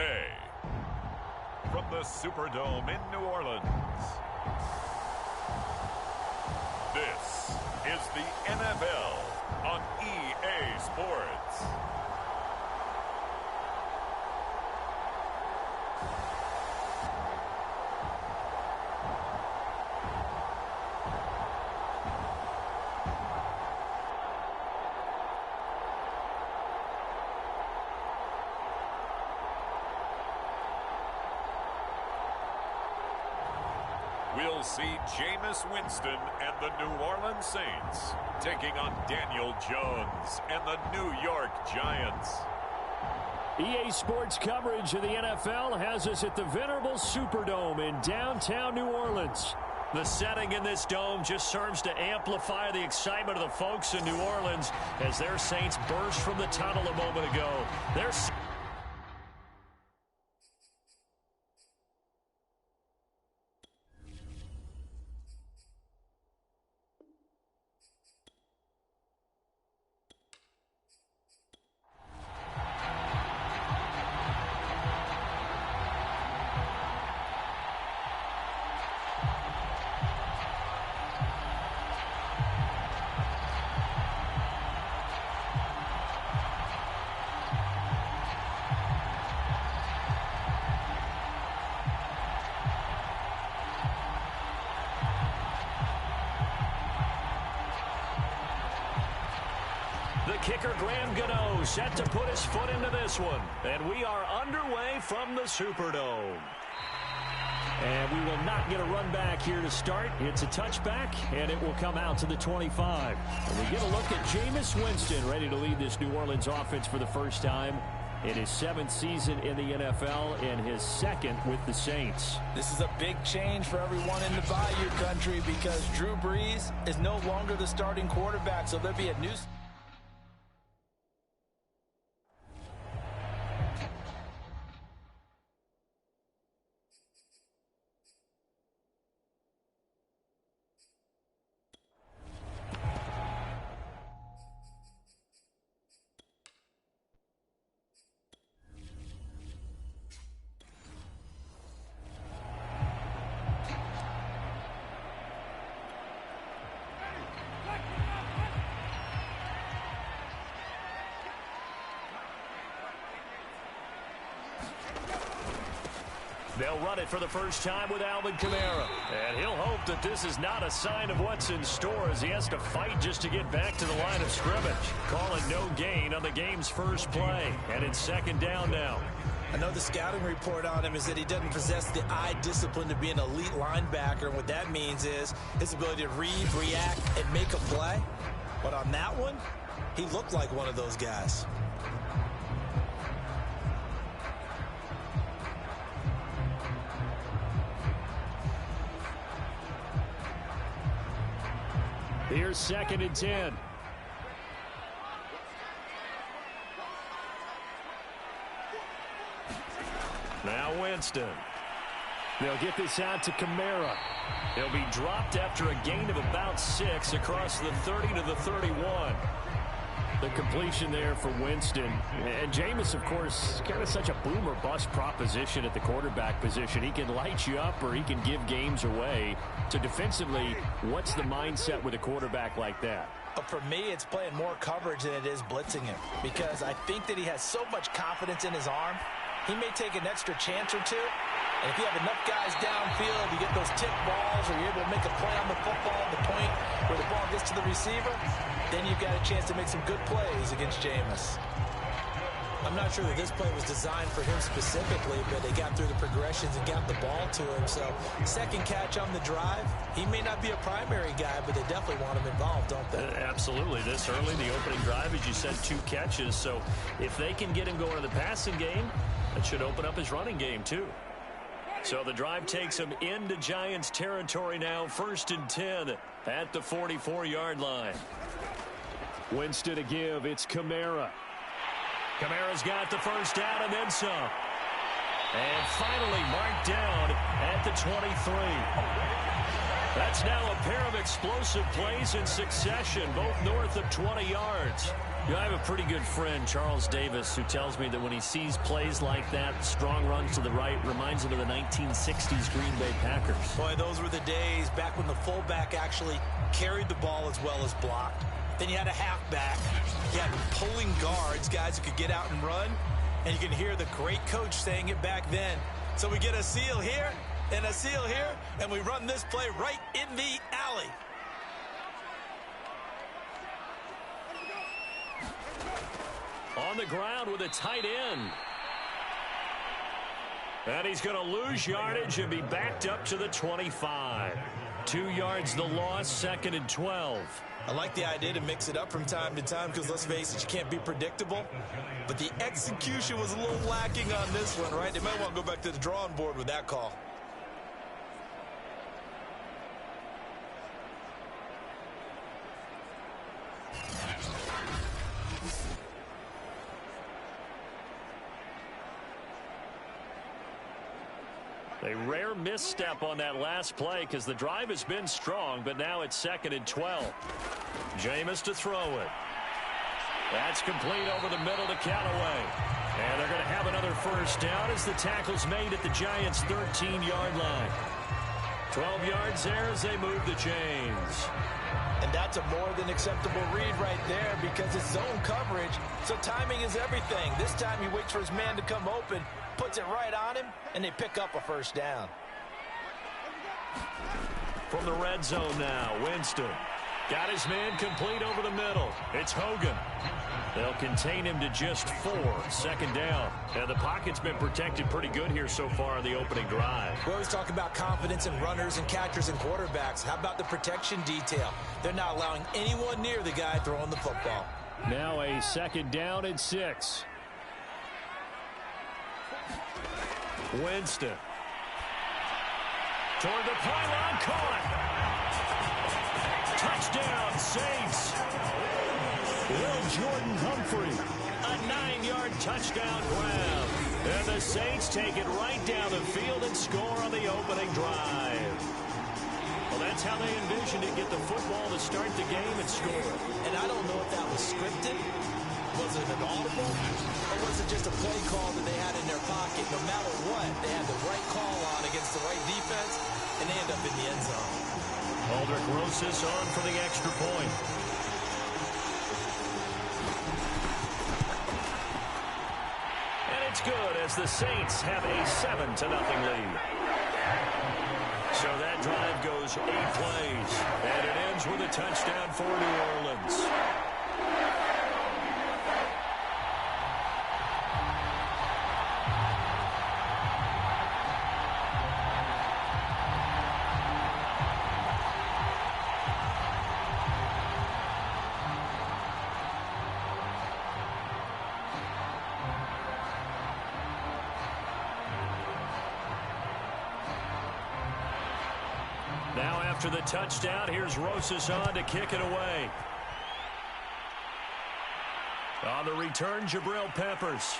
Sunday. From the Superdome in New Orleans, this is the NFL on EA Sports. We'll see Jameis Winston and the New Orleans Saints taking on Daniel Jones and the New York Giants. EA Sports coverage of the NFL has us at the venerable Superdome in downtown New Orleans. The setting in this dome just serves to amplify the excitement of the folks in New Orleans as their Saints burst from the tunnel a moment ago. The kicker, Graham Gano, set to put his foot into this one. And we are underway from the Superdome. And we will not get a run back here to start. It's a touchback, and it will come out to the 25. And we get a look at Jameis Winston, ready to lead this New Orleans offense for the first time in his 7th season in the NFL and his 2nd with the Saints. This is a big change for everyone in the Bayou country because Drew Brees is no longer the starting quarterback, so there'll be a new... They'll run it for the first time with Alvin Kamara. And he'll hope that this is not a sign of what's in store as he has to fight just to get back to the line of scrimmage. Calling no gain on the game's first play. And it's 2nd down now. I know the scouting report on him is that he doesn't possess the eye discipline to be an elite linebacker. And what that means is his ability to read, react, and make a play. But on that one, he looked like one of those guys. Here's 2nd and 10. Now Winston. They'll get this out to Kamara. He'll be dropped after a gain of about 6 across the 30 to the 31. The completion there for Winston. And Jameis, of course, kind of such a boom or bust proposition at the quarterback position. He can light you up or he can give games away. So defensively, what's the mindset with a quarterback like that? For me, it's playing more coverage than it is blitzing him. Because I think that he has so much confidence in his arm, he may take an extra chance or two. And if you have enough guys downfield, you get those tip balls, or you're able to make a play on the football at the point where the ball gets to the receiver, then you've got a chance to make some good plays against Jameis. I'm not sure that this play was designed for him specifically, but they got through the progressions and got the ball to him. So, 2nd catch on the drive. He may not be a primary guy, but they definitely want him involved, don't they? Absolutely. This early, the opening drive, as you said, 2 catches. So, if they can get him going in the passing game, that should open up his running game, too. So the drive takes him into Giants territory now. 1st and 10 at the 44-yard line. Winston to give. It's Kamara. Kamara's got the first down and then some. And finally marked down at the 23. That's now a pair of explosive plays in succession, both north of 20 yards. I have a pretty good friend, Charles Davis, who tells me that when he sees plays like that, strong runs to the right, reminds him of the 1960s Green Bay Packers. Boy, those were the days back when the fullback actually carried the ball as well as blocked. Then you had a halfback. You had pulling guards, guys who could get out and run. And you can hear the great coach saying it back then. So we get a seal here and a seal here, and we run this play right in the alley. On the ground with a tight end. And he's going to lose yardage and be backed up to the 25. 2 yards the loss, 2nd and 12. I like the idea to mix it up from time to time because, let's face it, you can't be predictable. But the execution was a little lacking on this one, right? They might want to go back to the drawing board with that call. A rare misstep on that last play because the drive has been strong, but now it's 2nd and 12. Jameis to throw it. That's complete over the middle to Callaway. And they're going to have another first down as the tackle's made at the Giants' 13-yard line. 12 yards there as they move the chains. And that's a more than acceptable read right there because it's zone coverage, so timing is everything. This time he waits for his man to come open, puts it right on him, and they pick up a first down. From the red zone now, Winston. Got his man complete over the middle. It's Hogan. They'll contain him to just 4. 2nd down. And the pocket's been protected pretty good here so far in the opening drive. We always talk about confidence in runners and catchers and quarterbacks. How about the protection detail? They're not allowing anyone near the guy throwing the football. Now a 2nd down and 6. Winston. Toward the pylon, caught. Touchdown, Saints. Will Jordan Humphrey. A 9-yard touchdown grab. And the Saints take it right down the field and score on the opening drive. Well, that's how they envisioned it. Get the football to start the game and score. And I don't know if that was scripted. Was it an audible? Or was it just a play call that they had in their pocket? No matter what, they had the right call on against the right defense, and they end up in the end zone. Aldrich Rosas on for the extra point. And it's good as the Saints have a 7-0 lead. So that drive goes 8 plays, and it ends with a touchdown for New Orleans. Now after the touchdown, here's Rosas on to kick it away. On the return, Jabril Peppers.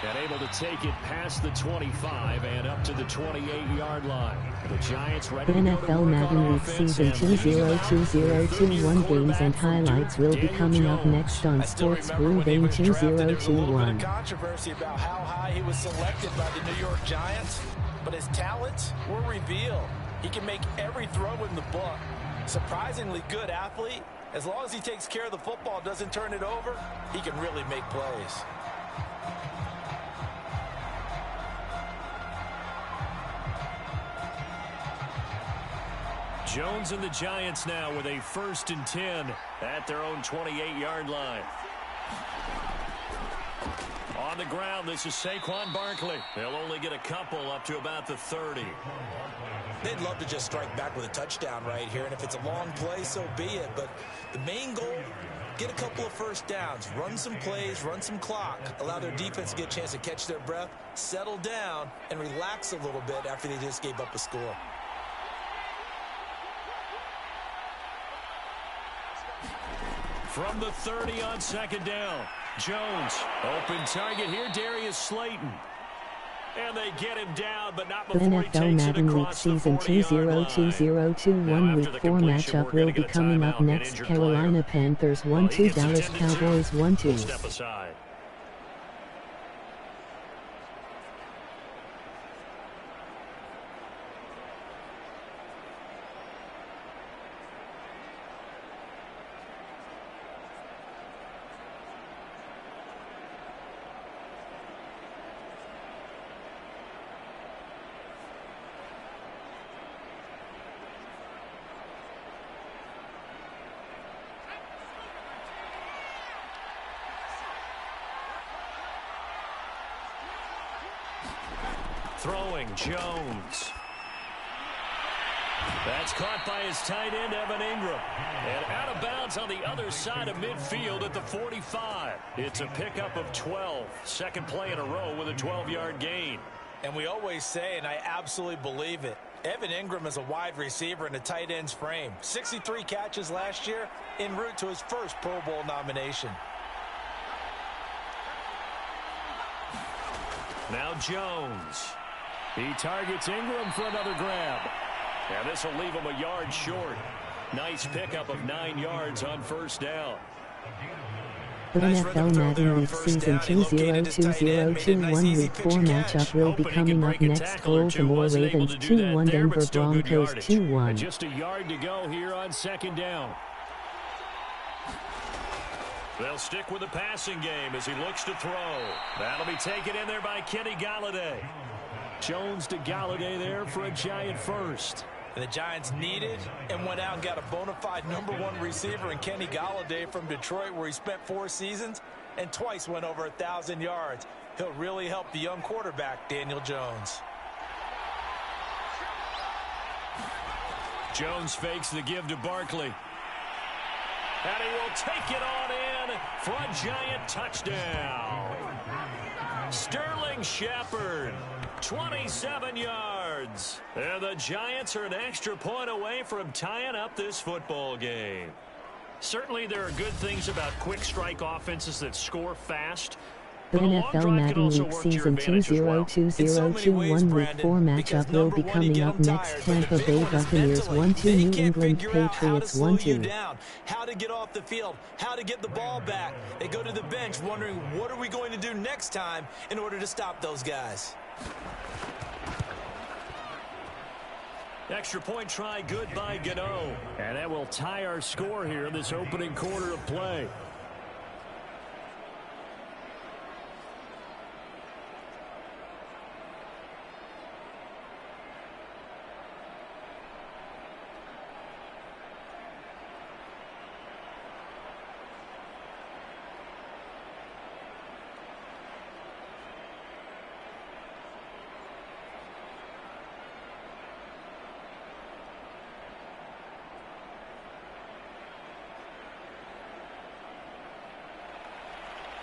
And able to take it past the 25 and up to the 28-yard line. The Giants ready to NFL Madden Week Season 202021 games and highlights will be coming up next on Sports Boom Bang 2021. Controversy about how high he was selected by the New York Giants, but his talents were revealed. He can make every throw in the book. Surprisingly good athlete. As long as he takes care of the football, doesn't turn it over, he can really make plays. Jones and the Giants now with a 1st and 10 at their own 28-yard line. On the ground, this is Saquon Barkley. They'll only get a couple up to about the 30. They'd love to just strike back with a touchdown right here, and if it's a long play, so be it. But the main goal, get a couple of first downs, run some plays, run some clock, allow their defense to get a chance to catch their breath, settle down, and relax a little bit after they just gave up a score. From the 30 on 2nd down, Jones. Open target here, Darius Slayton. And they get him down, but not The before he NFL takes it Madden Week across the Season 202021 Week 4 matchup will be coming up next. Carolina Panthers 1-2, Dallas Cowboys 1-2. Step aside. Throwing, Jones. That's caught by his tight end, Evan Ingram. And out of bounds on the other side of midfield at the 45. It's a pickup of 12. Second play in a row with a 12-yard gain. And we always say, and I absolutely believe it, Evan Ingram is a wide receiver in a tight end's frame. 63 catches last year, en route to his first Pro Bowl nomination. Now Jones. He targets Ingram for another grab. And this will leave him a yard short. Nice pickup of 9 yards on first down. The NFL Madden Week Season 202021 Week 4 matchup will be coming up next. Baltimore Ravens 2-1, Denver Broncos 2-1. Just a yard to go here on second down. They'll stick with the passing game as he looks to throw. That'll be taken in there by Kenny Golladay. Jones to Golladay there for a Giant first. And the Giants needed and went out and got a bona fide #1 receiver in Kenny Golladay from Detroit, where he spent 4 seasons and twice went over 1,000 yards. He'll really help the young quarterback, Daniel Jones. Jones fakes the give to Barkley. And he will take it on in for a Giant touchdown. Sterling Shepard, 27 yards. And the Giants are an extra point away from tying up this football game. Certainly there are good things about quick strike offenses that score fast. The NFL Madden Week Season 202021 Week 4 matchup will be coming up next. Tampa Bay Buccaneers 1-2, New England Patriots 1-2. How to get off the field, how to get the ball back. They go to the bench wondering, what are we going to do next time in order to stop those guys? Extra point try good by Gano. And that will tie our score here in this opening quarter of play.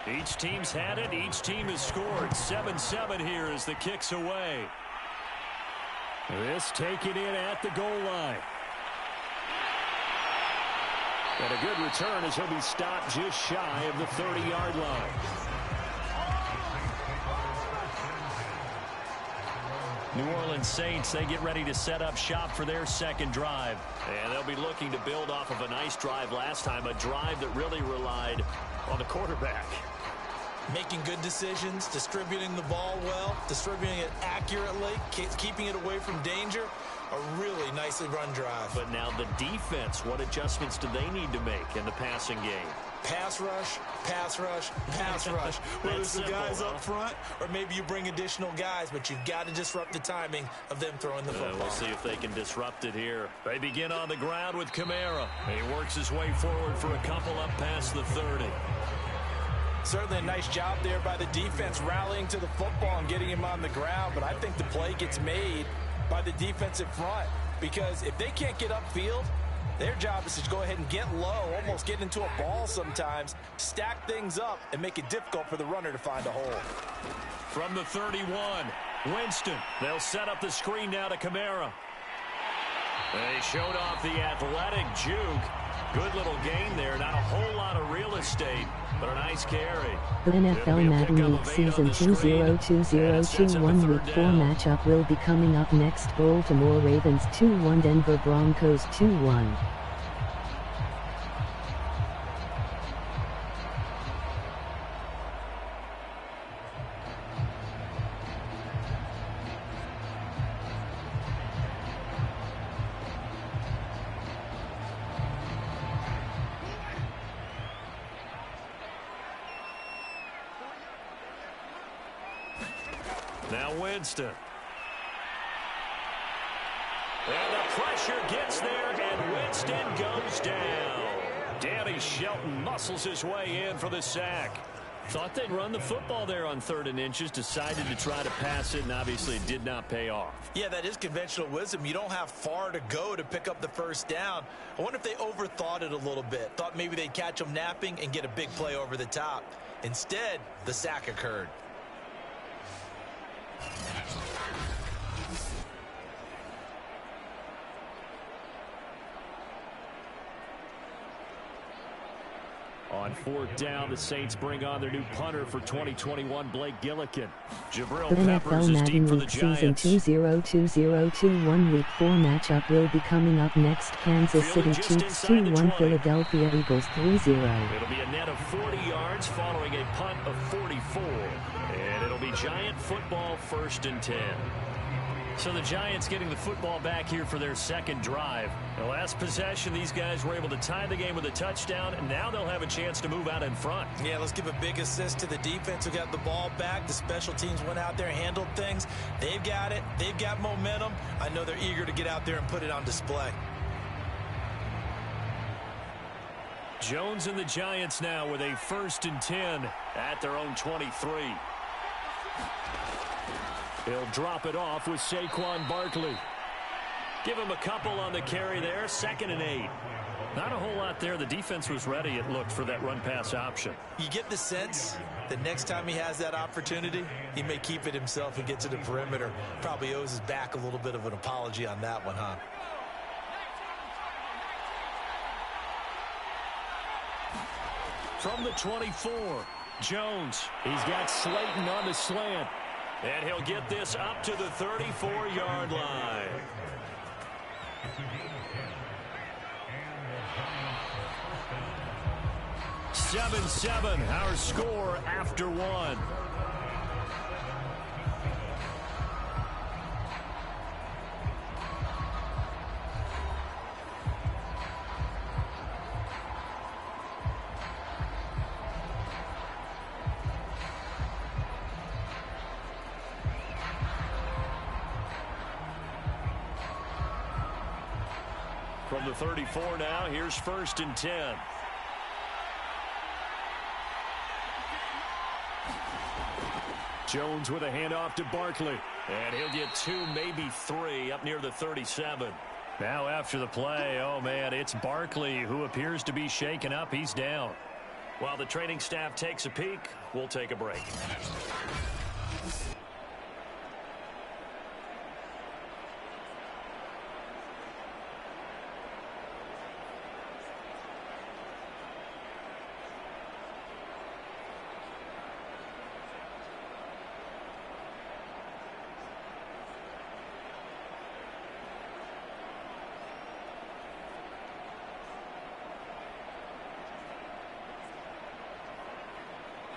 Each team's had it. Each team has scored. 7-7 here as the kick's away. This taken in at the goal line. And a good return as he'll be stopped just shy of the 30-yard line. New Orleans Saints, they get ready to set up shop for their second drive. And they'll be looking to build off of a nice drive last time, a drive that really relied on the quarterback. Making good decisions, distributing the ball well, distributing it accurately, keeping it away from danger. A really nicely run drive. But now the defense, what adjustments do they need to make in the passing game? Pass rush, pass rush, pass rush. Whether it's the guys up front or maybe you bring additional guys, but you've got to disrupt the timing of them throwing the football. We'll see if they can disrupt it here. They begin on the ground with Kamara. He works his way forward for a couple up past the 30. Certainly a nice job there by the defense rallying to the football and getting him on the ground, but I think the play gets made by the defensive front, because if they can't get upfield, their job is to go ahead and get low, almost get into a ball sometimes, stack things up, and make it difficult for the runner to find a hole. From the 31, Winston. They'll set up the screen now to Kamara. And he showed off the athletic juke. Good little gain there. Not a whole lot of real estate, but a nice carry. The NFL Madden League Season 2020-21 Week 4 matchup will be coming up next. Baltimore Ravens 2-1, Denver Broncos 2-1. Now Winston. And the pressure gets there, and Winston goes down. Danny Shelton muscles his way in for the sack. Thought they'd run the football there on 3rd and inches. Decided to try to pass it, and obviously it did not pay off. Yeah, that is conventional wisdom. You don't have far to go to pick up the first down. I wonder if they overthought it a little bit. Thought maybe they'd catch them napping and get a big play over the top. Instead, the sack occurred. On 4th down, the Saints bring on their new punter for 2021, Blake Gillikin. Jabril The Peppers NFL is deep Madden for the League Season Giants. 2020-21 Week 4 matchup will be coming up next. Kansas City Chiefs 2-1, Philadelphia Eagles 3-0. It'll be a net of 40 yards following a punt of 44. And it'll be Giant football, 1st and 10. So the Giants getting the football back here for their second drive. The last possession, these guys were able to tie the game with a touchdown, and now they'll have a chance to move out in front. Yeah, let's give a big assist to the defense who got the ball back. The special teams went out there, handled things. They've got it. They've got momentum. I know they're eager to get out there and put it on display. Jones and the Giants now with a 1st and 10 at their own 23. He'll drop it off with Saquon Barkley. Give him a couple on the carry there. 2nd and 8. Not a whole lot there. The defense was ready, it looked, for that run-pass option. You get the sense that next time he has that opportunity, he may keep it himself and get to the perimeter. Probably owes his back a little bit of an apology on that one, huh? From the 24, Jones. He's got Slayton on the slant. And he'll get this up to the 34-yard line. Seven, our score after 1. From the 34 now, here's 1st and 10. Jones with a handoff to Barkley. And he'll get 2, maybe 3, up near the 37. Now after the play, oh man, it's Barkley who appears to be shaken up. He's down. While the training staff takes a peek, we'll take a break.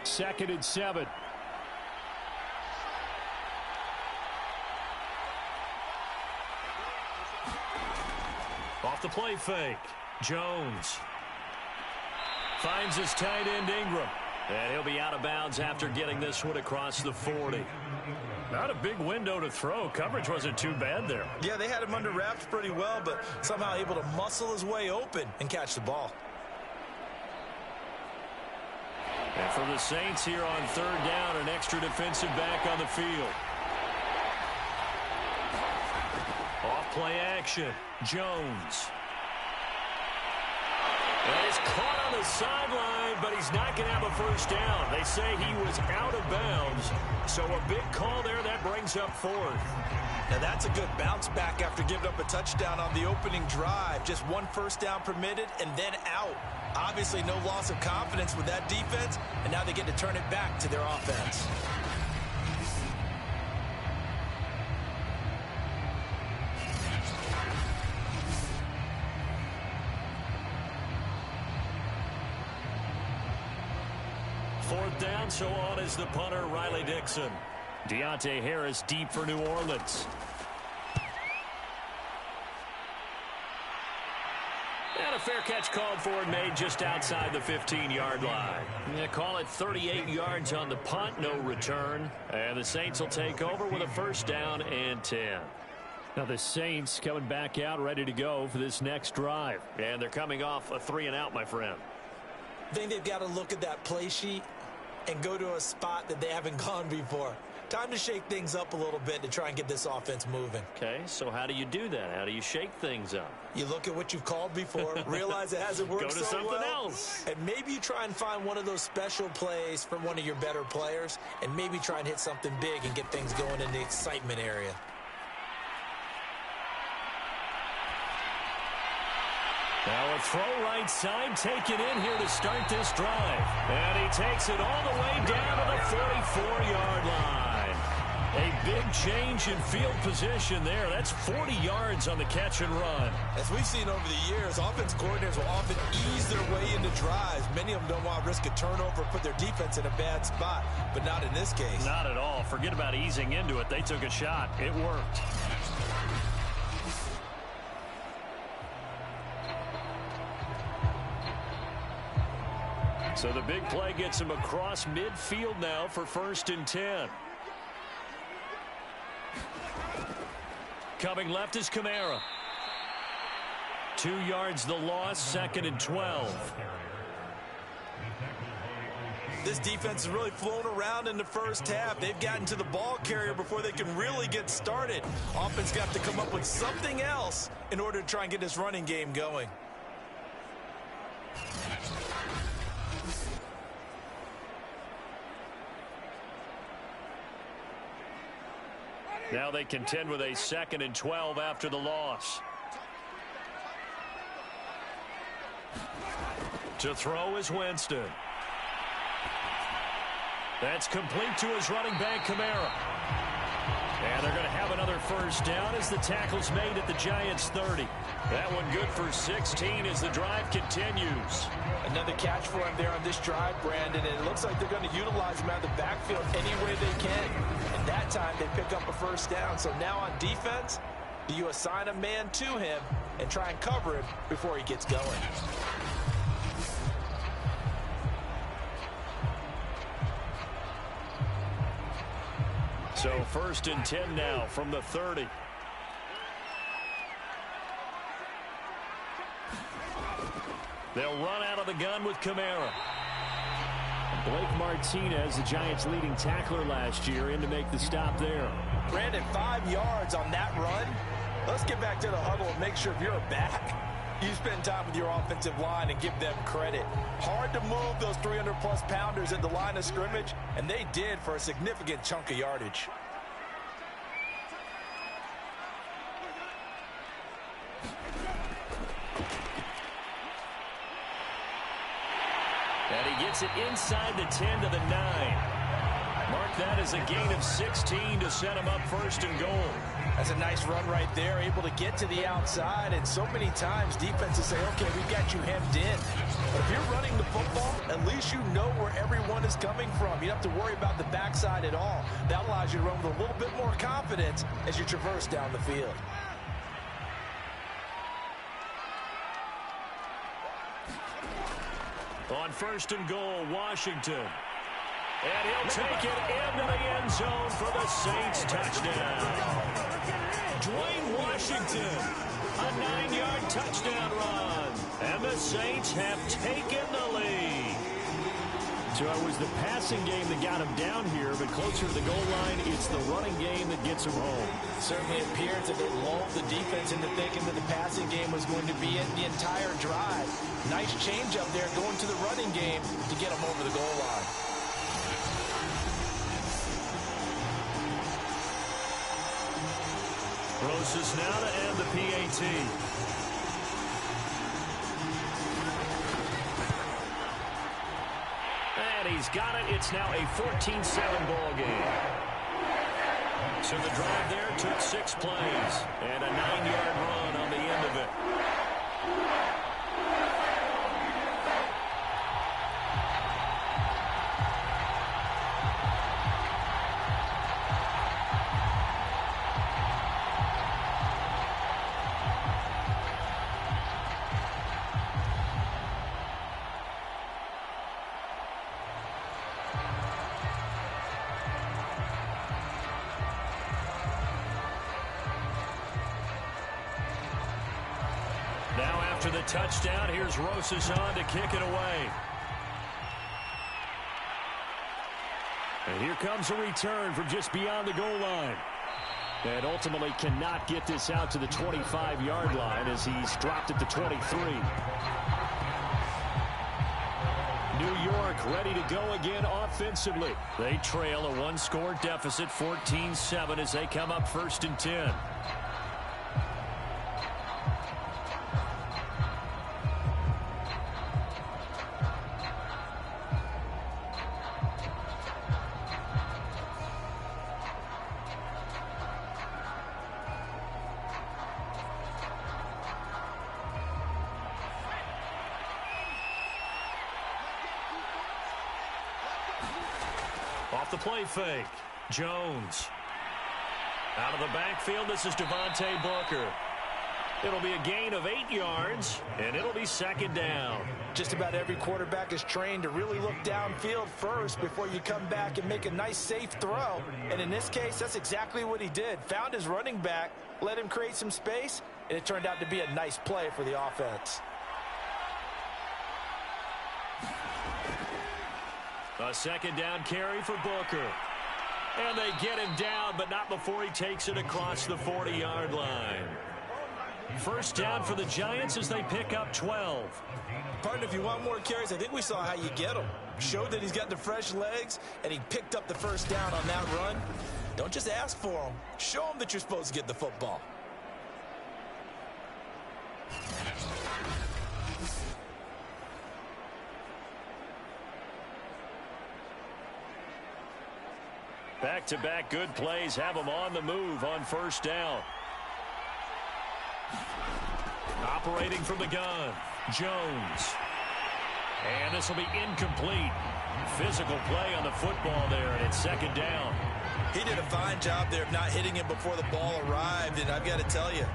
Second and 7. Off the play fake. Jones finds his tight end Ingram. And he'll be out of bounds after getting this one across the 40. Not a big window to throw. Coverage wasn't too bad there. Yeah, they had him under wraps pretty well, but somehow able to muscle his way open and catch the ball. And for the Saints here on 3rd down, an extra defensive back on the field. Off play action. Jones. And he's caught on the sideline but he's not going to have a first down. They say he was out of bounds. So a big call there that brings up fourth. Now that's a good bounce back after giving up a touchdown on the opening drive. Just one first down permitted and then out. Obviously no loss of confidence with that defense, and now they get to turn it back to their offense. Fourth down, so on is the punter, Riley Dixon. Deontay Harris deep for New Orleans. And a fair catch called for and made just outside the 15-yard line. Yeah, call it 38 yards on the punt, no return. And the Saints will take over with a first down and 10. Now the Saints coming back out ready to go for this next drive. And they're coming off a 3-and-out, my friend. I think they've got to look at that play sheet and go to a spot that they haven't gone before. Time to shake things up a little bit to try and get this offense moving. Okay, so how do you do that? How do you shake things up? You look at what you've called before, realize it hasn't worked Go to so something well, else. and maybe you try and find one of those special plays from one of your better players, and maybe try and hit something big and get things going in the excitement area. Now a throw right side taken in here to start this drive. And he takes it all the way down to the 44-yard line. A big change in field position there. That's 40 yards on the catch and run. As we've seen over the years, offense coordinators will often ease their way into drives. Many of them don't want to risk a turnover, put their defense in a bad spot, but not in this case. Not at all. Forget about easing into it. They took a shot. It worked. So the big play gets him across midfield now for 1st and 10. Coming left is Kamara. 2 yards the loss, 2nd and 12. This defense has really flown around in the first half. They've gotten to the ball carrier before they can really get started. Offense got to come up with something else in order to try and get this running game going. Now they contend with a 2nd and 12 after the loss. To throw is Winston. That's complete to his running back, Kamara. And they're going to have another first down as the tackle's made at the Giants' 30. That one good for 16 as the drive continues. Another catch for him there on this drive, Brandon, and it looks like they're going to utilize him out of the backfield any way they can. And that time they pick up a first down. So now on defense, do you assign a man to him and try and cover him before he gets going? So 1st and 10 now from the 30. They'll run out of the gun with Kamara. Blake Martinez, the Giants' leading tackler last year, in to make the stop there. Brandon, 5 yards on that run. Let's get back to the huddle and make sure if you're back, you spend time with your offensive line and give them credit. Hard to move those 300-plus pounders at the line of scrimmage, and they did for a significant chunk of yardage. And he gets it inside the 10 to the 9. Mark that as a gain of 16 to set him up 1st and goal. That's a nice run right there, able to get to the outside. And so many times defenses say, okay, we've got you hemmed in. But if you're running the football, at least you know where everyone is coming from. You don't have to worry about the backside at all. That allows you to run with a little bit more confidence as you traverse down the field. On 1st and goal, Washington. And he'll take it into the end zone for the Saints touchdown. Dwayne Washington, a 9-yard touchdown run. And the Saints have taken the lead. So it was the passing game that got him down here, but closer to the goal line, it's the running game that gets him home. It certainly appears that they lulled the defense into thinking that the passing game was going to be in the entire drive. Nice change up there going to the running game to get him over the goal line. Rosas now to end the PAT. And he's got it. It's now a 14-7 ball game. So the drive there took 6 plays and a 9-yard run on the end of it. After the touchdown, here's Rosas on to kick it away. And here comes a return from just beyond the goal line. And ultimately cannot get this out to the 25-yard line as he's dropped at the 23. New York ready to go again offensively. They trail a 1-score deficit, 14-7, as they come up 1st and 10. Off the play fake. Jones. Out of the backfield, this is Devontae Booker. It'll be a gain of 8 yards, and it'll be 2nd down. Just about every quarterback is trained to really look downfield first before you come back and make a nice, safe throw. And in this case, that's exactly what he did. Found his running back, let him create some space, and it turned out to be a nice play for the offense. A 2nd down carry for Booker. And they get him down, but not before he takes it across the 40-yard line. 1st down for the Giants as they pick up 12. Partner, if you want more carries, I think we saw how you get him. Showed that he's got the fresh legs, and he picked up the 1st down on that run. Don't just ask for him. Show him that you're supposed to get the football. Back-to-back good plays have him on the move on 1st down. Operating from the gun, Jones. And this will be incomplete. Physical play on the football there, and it's 2nd down. He did a fine job there of not hitting him before the ball arrived, and I've got to tell you,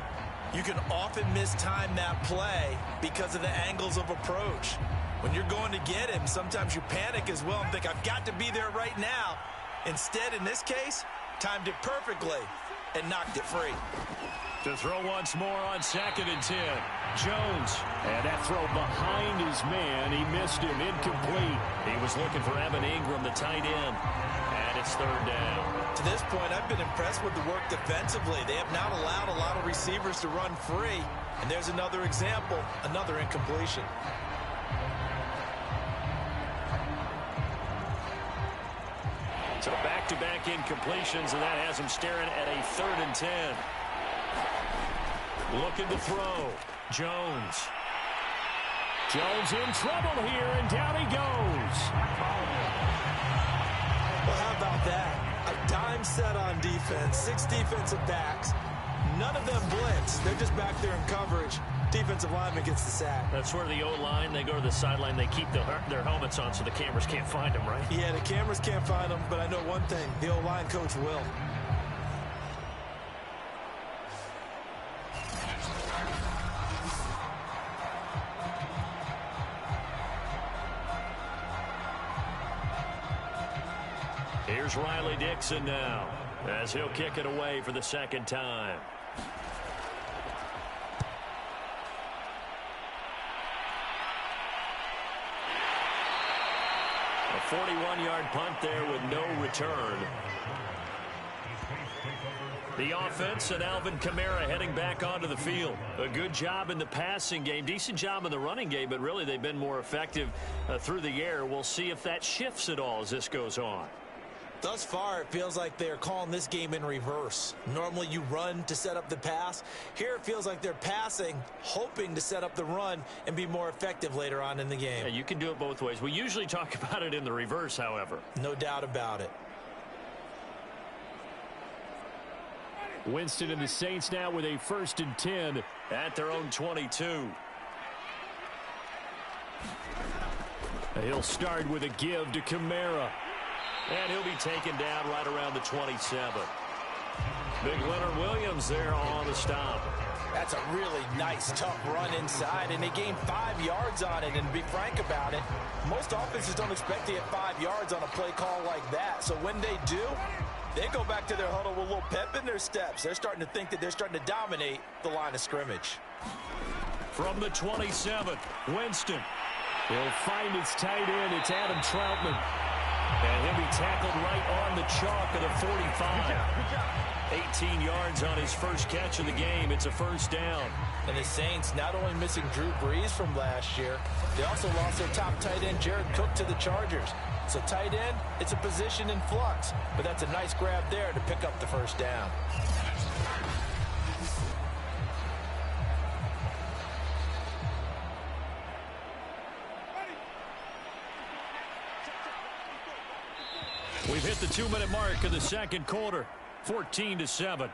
you can often mistime that play because of the angles of approach. When you're going to get him, sometimes you panic as well and think, I've got to be there right now. Instead, in this case, timed it perfectly and knocked it free. To throw once more on 2nd and 10. Jones. And that throw behind his man. He missed him. Incomplete. He was looking for Evan Ingram, the tight end. And it's 3rd down. To this point, I've been impressed with the work defensively. They have not allowed a lot of receivers to run free. And there's another example, another incompletion. So back-to-back incompletions, and that has him staring at a 3rd and 10. Looking to throw. Jones. Jones in trouble here, and down he goes. Well, how about that? A dime set on defense, 6 defensive backs. None of them blitz. They're just back there in coverage. Defensive lineman gets the sack. That's where the O-line, they go to the sideline, they keep their helmets on so the cameras can't find them, right? Yeah, the cameras can't find them, but I know one thing. The O-line coach will. Here's Riley Dixon now as he'll kick it away for the 2nd time. A 41-yard punt there with no return. The offense and Alvin Kamara heading back onto the field. A good job in the passing game, decent job in the running game, but really they've been more effective through the air. We'll see if that shifts at all as this goes on. Thus far, it feels like they're calling this game in reverse. Normally you run to set up the pass. Here it feels like they're passing, hoping to set up the run and be more effective later on in the game. Yeah, you can do it both ways. We usually talk about it in the reverse, however. No doubt about it. Winston and the Saints now with a 1st and 10 at their own 22. He'll start with a give to Kamara. And he'll be taken down right around the 27. Big Leonard Williams there on the stop. That's a really nice, tough run inside, and they gained 5 yards on it. And to be frank about it, most offenses don't expect to get 5 yards on a play call like that. So when they do, they go back to their huddle with a little pep in their steps. They're starting to think that they're starting to dominate the line of scrimmage. From the 27, Winston. He'll find its tight end. It's Adam Troutman. And he'll be tackled right on the chalk of the 45. 18 yards on his first catch of the game. It's a 1st down. And the Saints not only missing Drew Brees from last year, they also lost their top tight end, Jared Cook, to the Chargers. So tight end, it's a position in flux. But that's a nice grab there to pick up the 1st down. We've hit the 2-minute mark of the 2nd quarter. 14-7.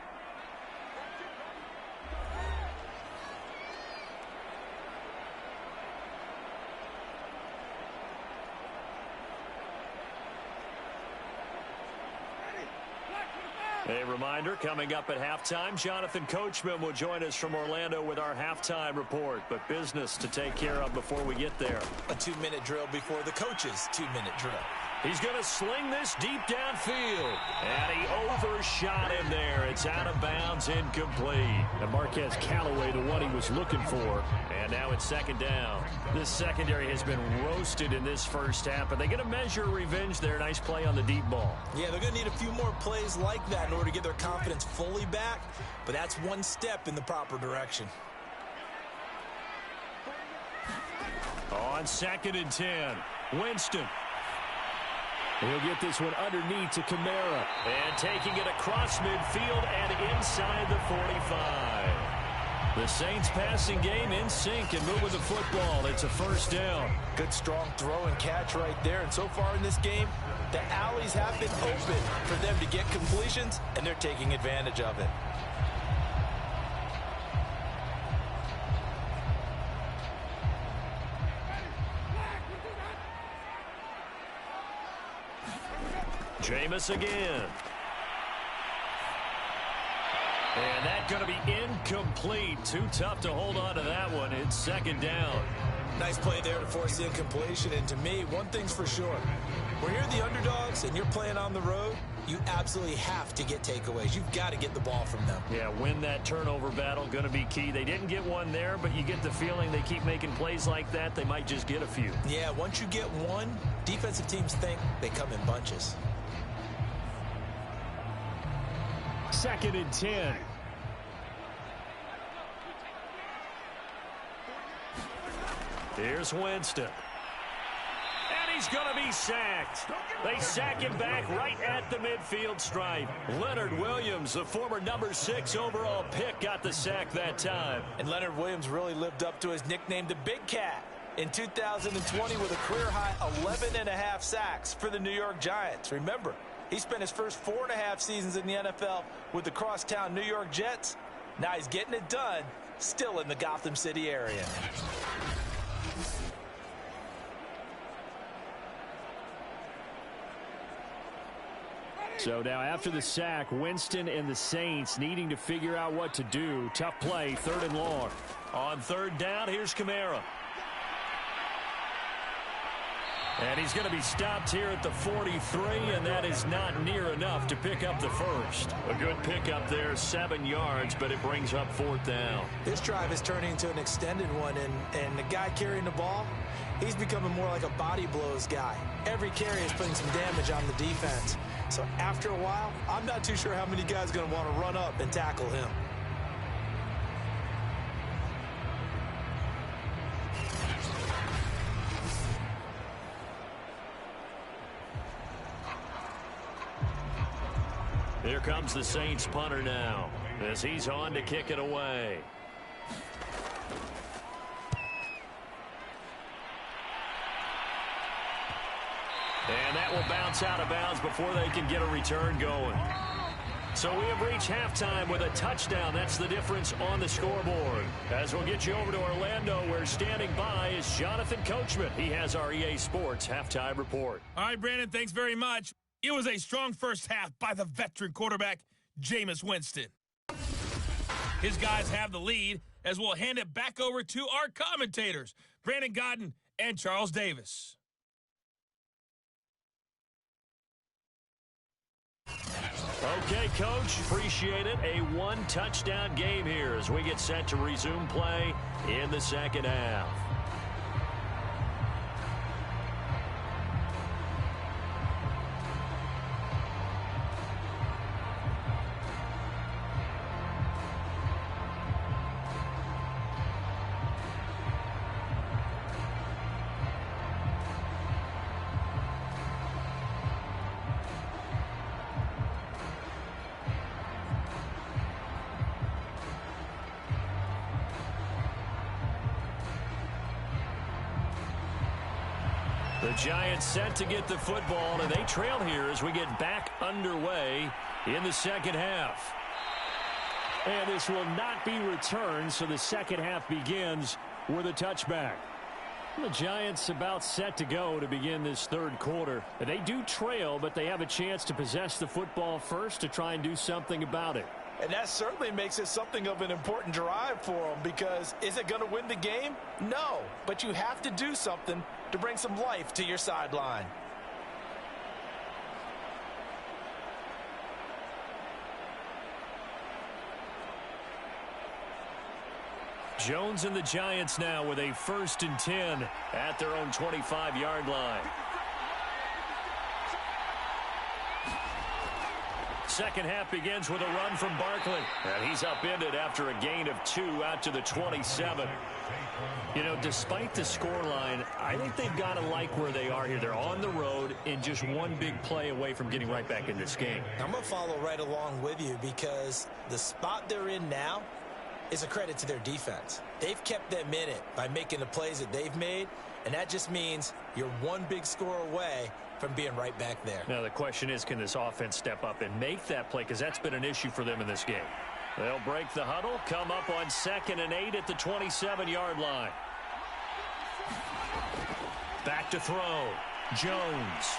A reminder, coming up at halftime, Jonathan Coachman will join us from Orlando with our halftime report. But business to take care of before we get there. A 2-minute drill before the coach's 2-minute drill. He's going to sling this deep downfield. And he overshot him there. It's out of bounds, incomplete. And Marquez Callaway, the one he was looking for. And now it's 2nd down. This secondary has been roasted in this first half. But they're going to measure revenge there. Nice play on the deep ball. Yeah, they're going to need a few more plays like that in order to get their confidence fully back. But that's one step in the proper direction. On 2nd and 10, Winston. He'll get this one underneath to Kamara. And taking it across midfield and inside the 45. The Saints passing game in sync and moving the football. It's a 1st down. Good strong throw and catch right there. And so far in this game, the alleys have been open for them to get completions, and they're taking advantage of it. Jameis again. And that's going to be incomplete. Too tough to hold on to that one. It's 2nd down. Nice play there to force the incompletion. And to me, one thing's for sure. When you're the underdogs and you're playing on the road, you absolutely have to get takeaways. You've got to get the ball from them. Yeah, win that turnover battle, going to be key. They didn't get one there, but you get the feeling they keep making plays like that, they might just get a few. Yeah, once you get one, defensive teams think they come in bunches. 2nd and 10. Here's Winston. And he's going to be sacked. They sack him back right at the midfield stripe. Leonard Williams, the former number 6 overall pick, got the sack that time. And Leonard Williams really lived up to his nickname, the Big Cat, in 2020 with a career-high 11.5 sacks for the New York Giants. Remember, he spent his first 4.5 seasons in the NFL with the crosstown New York Jets. Now he's getting it done, still in the Gotham City area. So now after the sack, Winston and the Saints needing to figure out what to do. Tough play, 3rd and long. On 3rd down, here's Kamara. And he's going to be stopped here at the 43, and that is not near enough to pick up the first. A good pickup there, 7 yards, but it brings up 4th down. This drive is turning into an extended one, and the guy carrying the ball, he's becoming more like a body blows guy. Every carry is putting some damage on the defense. So after a while, I'm not too sure how many guys are going to want to run up and tackle him. Here comes the Saints punter now as he's on to kick it away. And that will bounce out of bounds before they can get a return going. So we have reached halftime with a touchdown. That's the difference on the scoreboard. As we'll get you over to Orlando, where standing by is Jonathan Coachman. He has our EA Sports halftime report. All right, Brandon, thanks very much. It was a strong first half by the veteran quarterback, Jameis Winston. His guys have the lead as we'll hand it back over to our commentators, Brandon Godden and Charles Davis. Okay, Coach, appreciate it. A one-touchdown game here as we get set to resume play in the second half. The Giants set to get the football, and they trail here as we get back underway in the second half. And this will not be returned, so the second half begins with a touchback. The Giants about set to go to begin this third quarter. They do trail, but they have a chance to possess the football first to try and do something about it. And that certainly makes it something of an important drive for them, because is it going to win the game? No, but you have to do something to bring some life to your sideline. Jones and the Giants now with a 1st and 10 at their own 25-yard line. Second half begins with a run from Barkley. And he's upended after a gain of 2 out to the 27. You know, despite the scoreline, I think they've got to like where they are here. They're on the road and just one big play away from getting right back in this game. I'm going to follow right along with you, because the spot they're in now is a credit to their defense. They've kept them in it by making the plays that they've made, and that just means you're one big score away from being right back there. Now, the question is, can this offense step up and make that play? Because that's been an issue for them in this game. They'll break the huddle, come up on 2nd and 8 at the 27-yard line. Back to throw. Jones.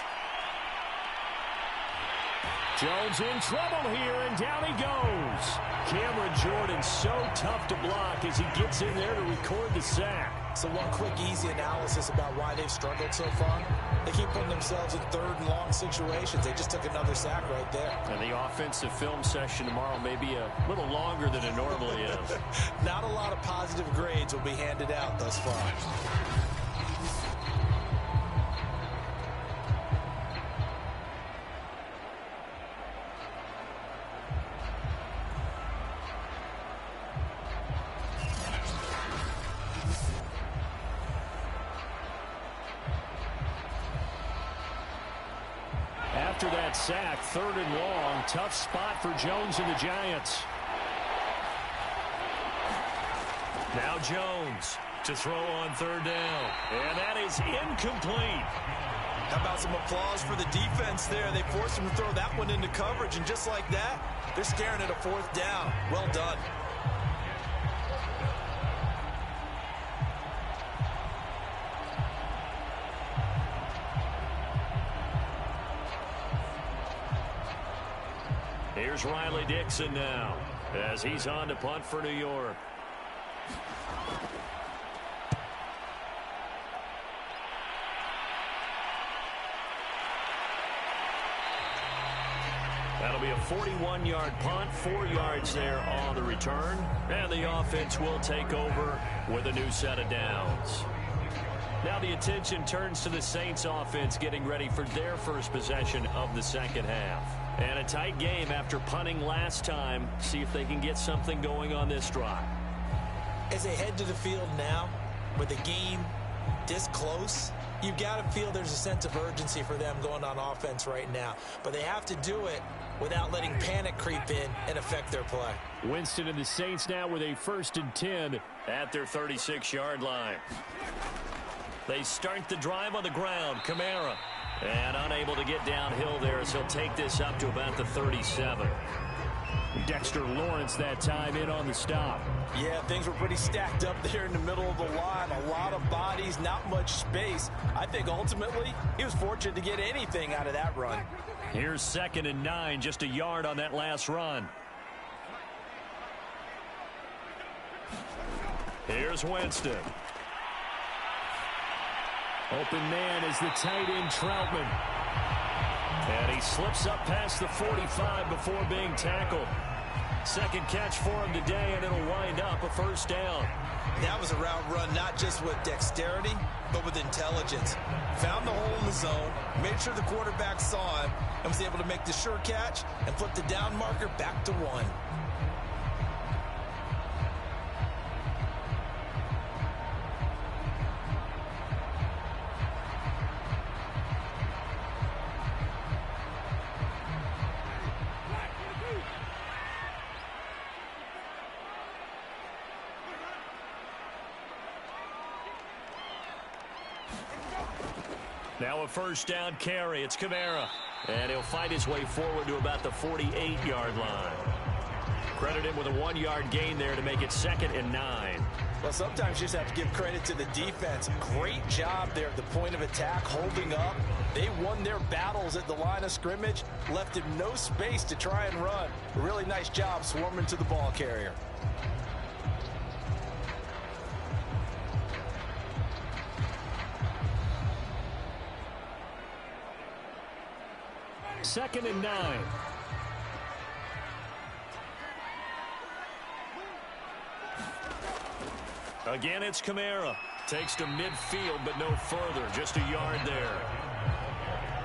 Jones in trouble here, and down he goes. Cameron Jordan so tough to block as he gets in there to record the sack. So one quick, easy analysis about why they've struggled so far. They keep putting themselves in 3rd and long situations. They just took another sack right there. And the offensive film session tomorrow may be a little longer than it normally is. Not a lot of positive grades will be handed out thus far. After that sack, 3rd and long, tough spot for Jones and the Giants. Now Jones to throw on 3rd down. And that is incomplete. How about some applause for the defense there? They forced him to throw that one into coverage, and just like that, they're staring at a 4th down. Well done. Here's Riley Dixon now as he's on to punt for New York. That'll be a 41-yard punt, 4 yards there on the return. And the offense will take over with a new set of downs. Now the attention turns to the Saints offense getting ready for their first possession of the second half. And a tight game after punting last time. See if they can get something going on this drive. As they head to the field now, with the game this close, you've got to feel there's a sense of urgency for them going on offense right now. But they have to do it without letting panic creep in and affect their play. Winston and the Saints now with a 1st and 10 at their 36-yard line. They start the drive on the ground. Kamara. And unable to get downhill there as he'll take this up to about the 37. Dexter Lawrence that time in on the stop. Yeah, things were pretty stacked up there in the middle of the line. A lot of bodies, not much space. I think ultimately he was fortunate to get anything out of that run. Here's 2nd and 9, just a yard on that last run. Here's Winston. Open man is the tight end Troutman. And he slips up past the 45 before being tackled. Second catch for him today, and it'll wind up a 1st down. That was a route run not just with dexterity, but with intelligence. Found the hole in the zone, made sure the quarterback saw him, and was able to make the sure catch and flip the down marker back to 1. Now a 1st down carry. It's Kamara. And he'll fight his way forward to about the 48-yard line. Credit him with a 1-yard gain there to make it 2nd and 9. Well, sometimes you just have to give credit to the defense. Great job there at the point of attack, holding up. They won their battles at the line of scrimmage, left him no space to try and run. A really nice job swarming to the ball carrier. Second and 9. Again, it's Kamara. Takes to midfield, but no further. Just a yard there.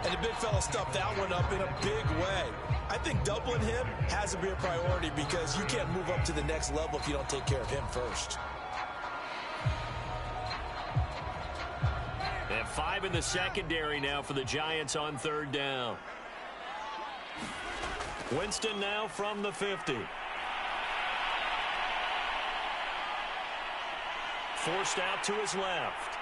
And the big fella stuffed that one up in a big way. I think doubling him has to be a priority because you can't move up to the next level if you don't take care of him first. And 5 in the secondary now for the Giants on 3rd down. Winston now from the 50. Forced out to his left.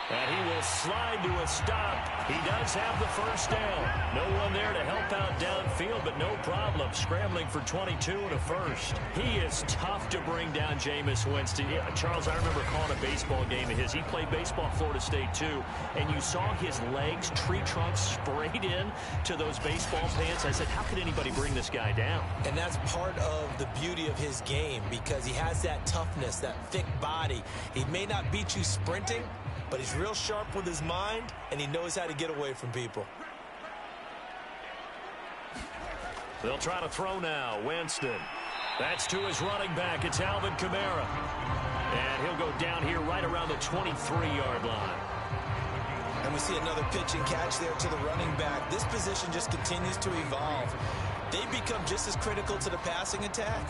And he will slide to a stop. He does have the 1st down. No one there to help out downfield, but no problem. Scrambling for 22 and a 1st. He is tough to bring down, Jameis Winston. Yeah, Charles, I remember calling a baseball game of his. He played baseball at Florida State, too. And you saw his legs, tree trunks sprayed in to those baseball pants. I said, how could anybody bring this guy down? And that's part of the beauty of his game because he has that toughness, that thick body. He may not beat you sprinting, but he's real sharp with his mind, and he knows how to get away from people. They'll try to throw now. Winston. That's to his running back. It's Alvin Kamara. And he'll go down here right around the 23-yard line. And we see another pitch and catch there to the running back. This position just continues to evolve. They become just as critical to the passing attack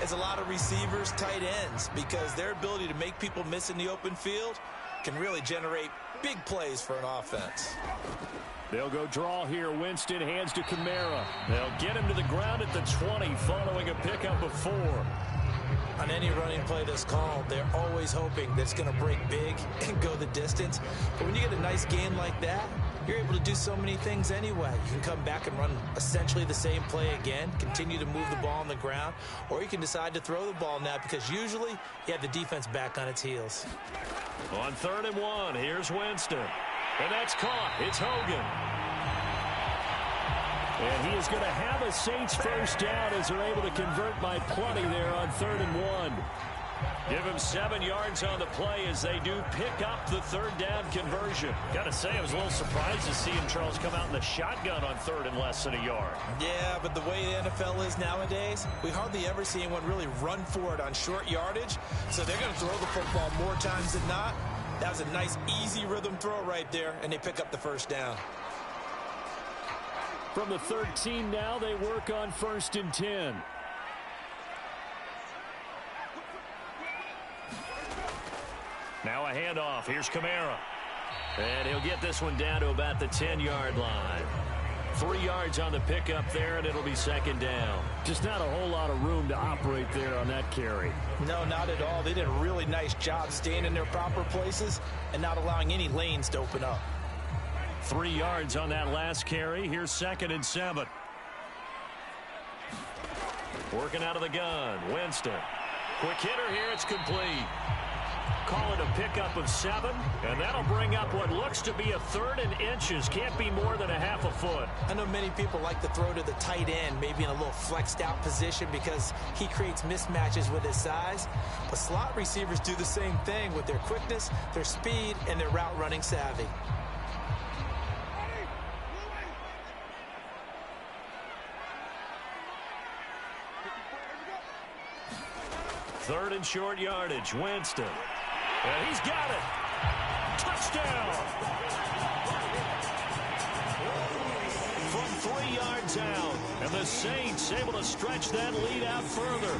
as a lot of receivers, tight ends, because their ability to make people miss in the open field can really generate big plays for an offense. They'll go draw here. Winston hands to Kamara. They'll get him to the ground at the 20 following a pickup of 4. On any running play that's called, they're always hoping that it's going to break big and go the distance. But when you get a nice game like that, you're able to do so many things anyway. You can come back and run essentially the same play again, continue to move the ball on the ground, or you can decide to throw the ball now because usually you have the defense back on its heels. On 3rd and 1, here's Winston. And that's caught. It's Hogan. And he is going to have a Saints 1st down as they're able to convert by plenty there on 3rd and 1. Give him 7 yards on the play as they do pick up the third down conversion. Got to say, I was a little surprised to see him, Charles, come out in the shotgun on third and less than a yard. Yeah, but the way the NFL is nowadays, we hardly ever see anyone really run for it on short yardage. So they're going to throw the football more times than not. That was a nice, easy rhythm throw right there, and they pick up the first down. From the 13 now, they work on 1st and 10. Now a handoff. Here's Kamara. And he'll get this one down to about the 10-yard line. 3 yards on the pickup there, and it'll be 2nd down. Just not a whole lot of room to operate there on that carry. No, not at all. They did a really nice job staying in their proper places and not allowing any lanes to open up. 3 yards on that last carry. Here's 2nd and 7. Working out of the gun. Winston. Quick hitter here. It's complete. Call it a pickup of 7, and that'll bring up what looks to be a 3rd and inches. Can't be more than a half a foot. I know many people like to throw to the tight end, maybe in a little flexed out position because he creates mismatches with his size. But slot receivers do the same thing with their quickness, their speed, and their route running savvy. Third and short yardage. Winston. And he's got it. Touchdown. From 3 yards out. And the Saints able to stretch that lead out further.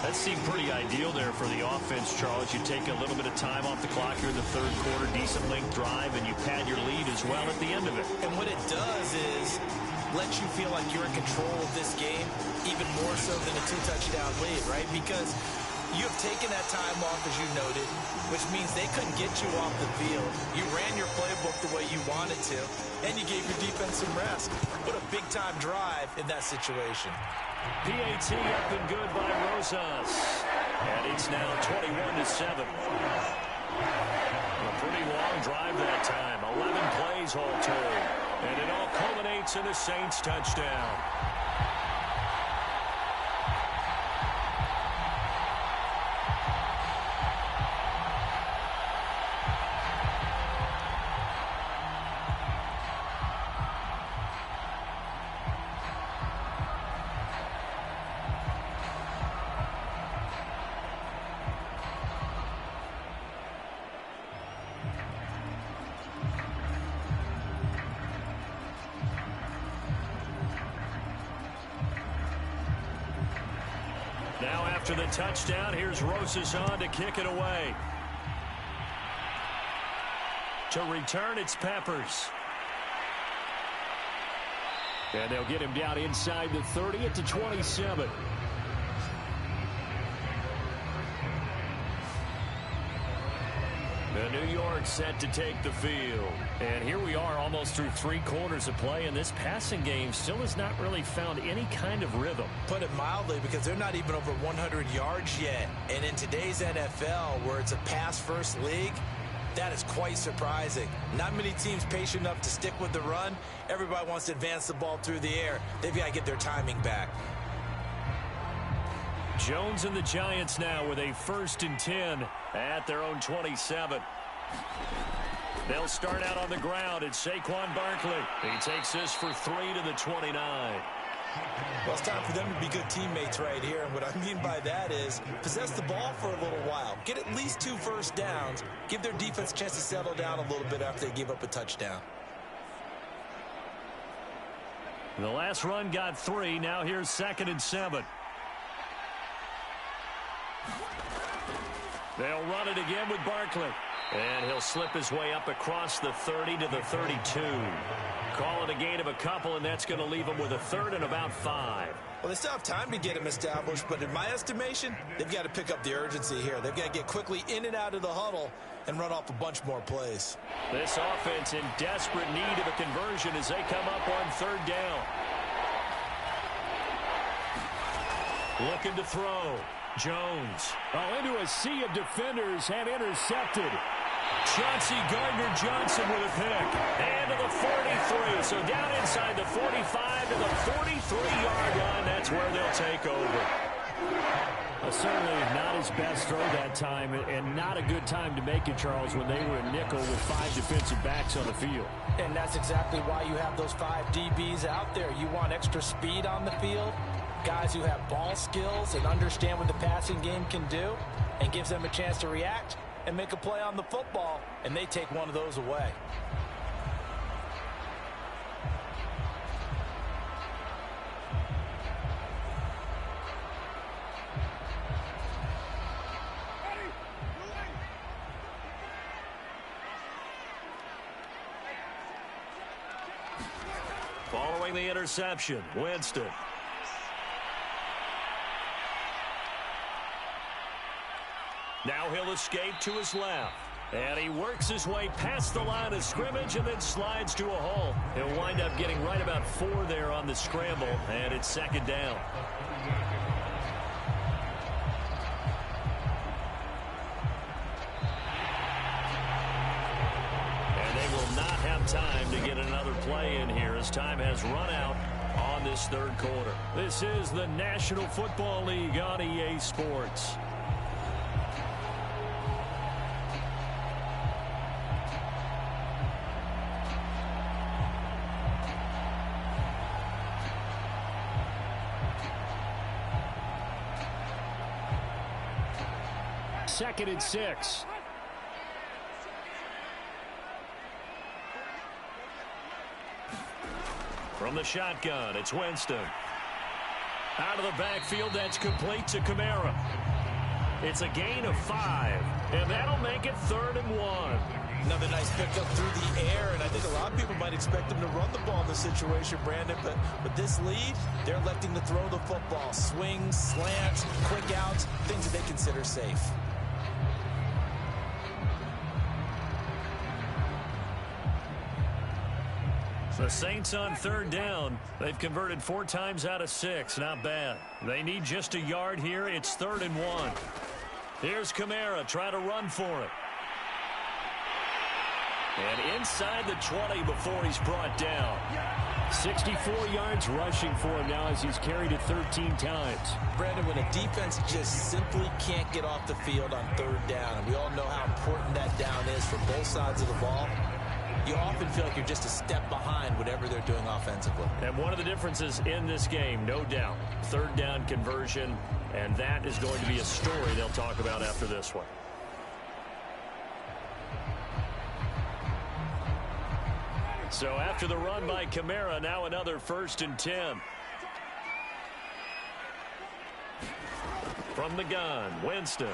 That seemed pretty ideal there for the offense, Charles. You take a little bit of time off the clock here in the third quarter, decent length drive, and you pad your lead as well at the end of it. And what it does is let you feel like you're in control of this game, even more so than a 2-touchdown lead, right? Because you have taken that time off, as you noted, which means they couldn't get you off the field. You ran your playbook the way you wanted to, and you gave your defense some rest. What a big-time drive in that situation. PAT up and good by Rosas. And it's now 21-7. A pretty long drive that time. 11 plays all told. And it all culminates in a Saints touchdown. Now after the touchdown, here's Rosas on to kick it away. To return, it's Peppers. And they'll get him down inside the 30 at the 27. The New York set to take the field. And here we are almost through 3 quarters of play, and this passing game still has not really found any kind of rhythm. Put it mildly, because they're not even over 100 yards yet. And in today's NFL, where it's a pass-first league, that is quite surprising. Not many teams patient enough to stick with the run. Everybody wants to advance the ball through the air. They've got to get their timing back. Jones and the Giants now with a 1st and 10 at their own 27. They'll start out on the ground. It's Saquon Barkley. He takes this for 3 to the 29. Well, it's time for them to be good teammates right here. And what I mean by that is possess the ball for a little while. Get at least 2 first downs. Give their defense a chance to settle down a little bit after they give up a touchdown. The last run got 3. Now here's 2nd and 7. They'll run it again with Barkley. And he'll slip his way up across the 30 to the 32. Call it a gain of a couple, and that's going to leave him with a 3rd and about 5. Well, they still have time to get him established, but in my estimation, they've got to pick up the urgency here. They've got to get quickly in and out of the huddle and run off a bunch more plays. This offense in desperate need of a conversion as they come up on 3rd down. Looking to throw. Jones. Oh, into a sea of defenders and intercepted. Chauncey Gardner-Johnson with a pick. And to the 43. So down inside the 45 to the 43-yard line. That's where they'll take over. Certainly not his best throw that time, and not a good time to make it, Charles, when they were in nickel with 5 defensive backs on the field. And that's exactly why you have those 5 DBs out there. You want extra speed on the field, guys who have ball skills and understand what the passing game can do, and gives them a chance to react and make a play on the football, and they take one of those away. Following the interception, Winston. Now he'll escape to his left. And he works his way past the line of scrimmage and then slides to a hole. He'll wind up getting right about 4 there on the scramble, and it's second down. And they will not have time to get another play in here as time has run out on this third quarter. This is the National Football League on EA Sports. Second and 6. From the shotgun, it's Winston. Out of the backfield, that's complete to Kamara. It's a gain of 5, and that'll make it 3rd and 1. Another nice pickup through the air, and I think a lot of people might expect him to run the ball in this situation, Brandon, but with this lead, they're electing to throw the football. Swings, slants, quick outs, things that they consider safe. The Saints on 3rd down. They've converted 4 times out of 6. Not bad. They need just a yard here. It's 3rd and 1. Here's Kamara trying to run for it. And inside the 20 before he's brought down. 64 yards rushing for him now as he's carried it 13 times. Brandon, when a defense just simply can't get off the field on 3rd down, and we all know how important that down is for both sides of the ball, you often feel like you're just a step behind whatever they're doing offensively. And one of the differences in this game, no doubt, 3rd down conversion, and that is going to be a story they'll talk about after this one. So after the run by Kamara, now another 1st and 10. From the gun, Winston.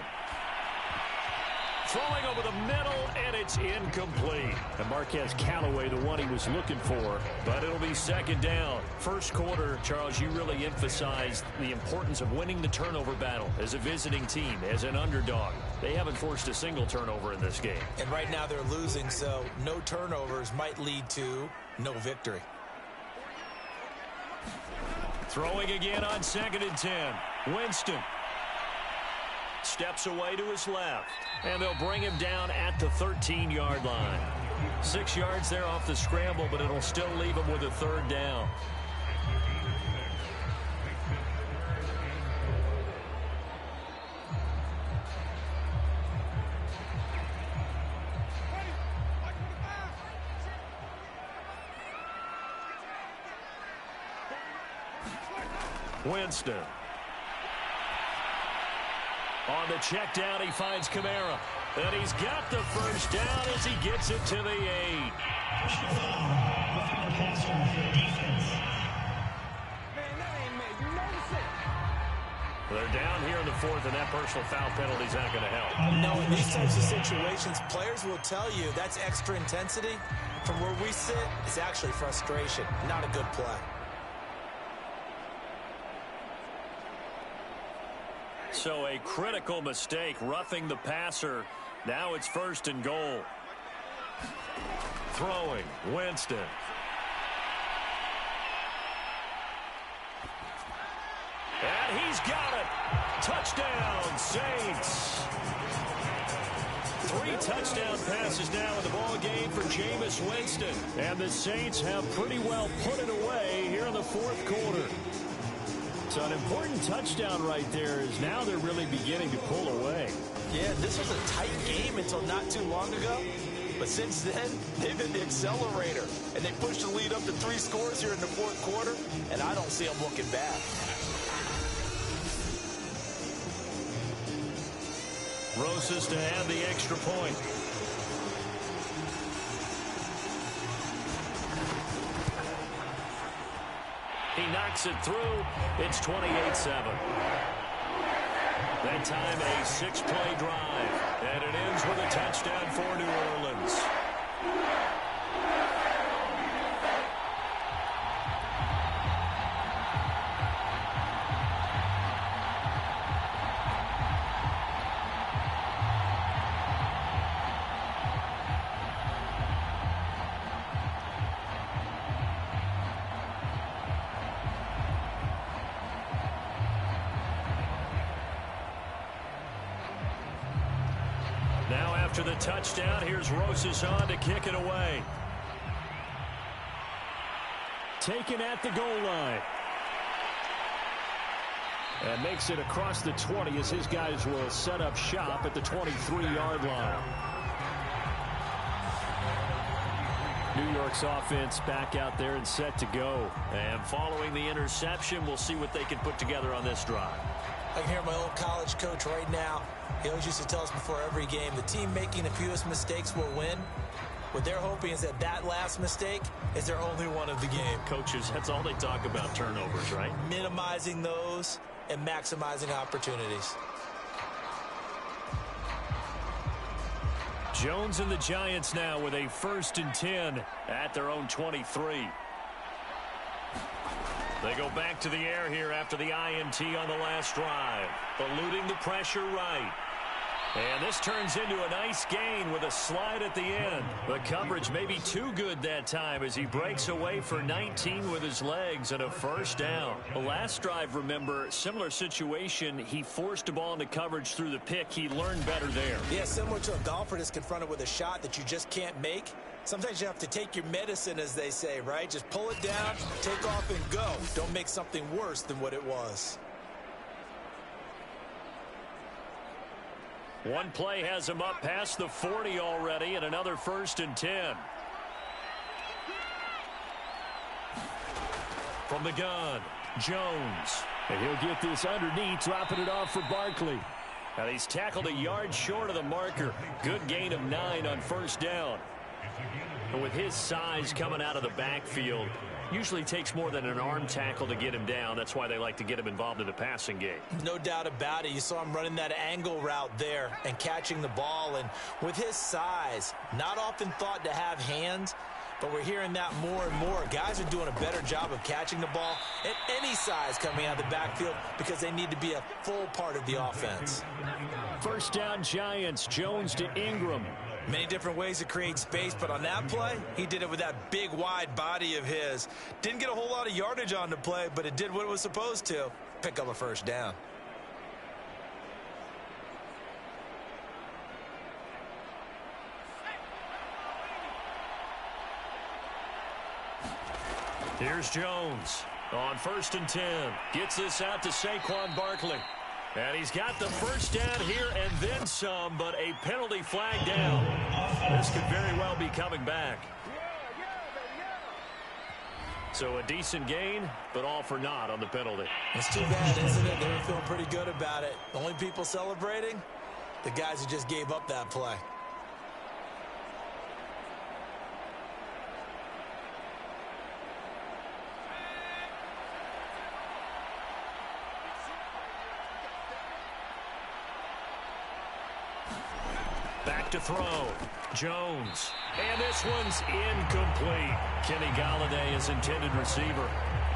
Throwing over the middle, and it's incomplete. And Marquez Callaway, the one he was looking for, but it'll be 2nd down. First quarter, Charles, you really emphasized the importance of winning the turnover battle as a visiting team, as an underdog. They haven't forced a single turnover in this game. And right now they're losing, so no turnovers might lead to no victory. Throwing again on 2nd and 10. Winston steps away to his left, and they'll bring him down at the 13-yard line. 6 yards there off the scramble, but it'll still leave him with a 3rd down. Winston. On the check down, he finds Kamara. And he's got the 1st down as he gets it to the 8. They're down here in the 4th, and that personal foul penalty is not going to help. No, in these types of situations, players will tell you that's extra intensity. From where we sit, it's actually frustration, not a good play. So a critical mistake, roughing the passer. Now it's 1st and goal. Throwing, Winston. And he's got it. Touchdown, Saints. 3 touchdown passes now in the ball game for Jameis Winston. And the Saints have pretty well put it away here in the 4th quarter. So an important touchdown right there is now they're really beginning to pull away. Yeah, this was a tight game until not too long ago. But since then, they've hit the accelerator. And they pushed the lead up to 3 scores here in the fourth quarter. And I don't see them looking back. Rosas to have the extra point. He knocks it through. It's 28-7. That time a 6-play drive. And it ends with a touchdown for New Orleans. Now after the touchdown, here's Rosas on to kick it away. Taken at the goal line. And makes it across the 20 as his guys will set up shop at the 23-yard line. New York's offense back out there and set to go. And following the interception, we'll see what they can put together on this drive. I can hear my old college coach right now. He always used to tell us before every game, the team making the fewest mistakes will win. What they're hoping is that last mistake is their only one of the game. Coaches, that's all they talk about, turnovers, right? Minimizing those and maximizing opportunities. Jones and the Giants now with a 1st and 10 at their own 23. They go back to the air here after the INT on the last drive. Eluding the pressure right. And this turns into a nice gain with a slide at the end. The coverage may be too good that time as he breaks away for 19 with his legs and a 1st down. The last drive, remember, similar situation. He forced a ball into coverage through the pick. He learned better there. Yeah, similar to a golfer that's confronted with a shot that you just can't make. Sometimes you have to take your medicine, as they say, right? Just pull it down, take off, and go. Don't make something worse than what it was. One play has him up past the 40 already, and another 1st and 10. From the gun, Jones. And he'll get this underneath, dropping it off for Barkley. And he's tackled a yard short of the marker. Good gain of 9 on 1st down. And with his size coming out of the backfield, usually takes more than an arm tackle to get him down. That's why they like to get him involved in the passing game. No doubt about it. You saw him running that angle route there and catching the ball. And with his size, not often thought to have hands, but we're hearing that more and more. Guys are doing a better job of catching the ball at any size coming out of the backfield because they need to be a full part of the offense. 1st down Giants. Jones to Ingram. Many different ways to create space, but on that play, he did it with that big, wide body of his. Didn't get a whole lot of yardage on the play, but it did what it was supposed to. Pick up a 1st down. Here's Jones on 1st and 10. Gets this out to Saquon Barkley. And he's got the 1st down here and then some, but a penalty flag down. This could very well be coming back. So a decent gain, but all for naught on the penalty. It's too bad, isn't it? They were feeling pretty good about it. The only people celebrating, the guys who just gave up that play. Back to throw. Jones. And this one's incomplete. Kenny Golladay is intended receiver.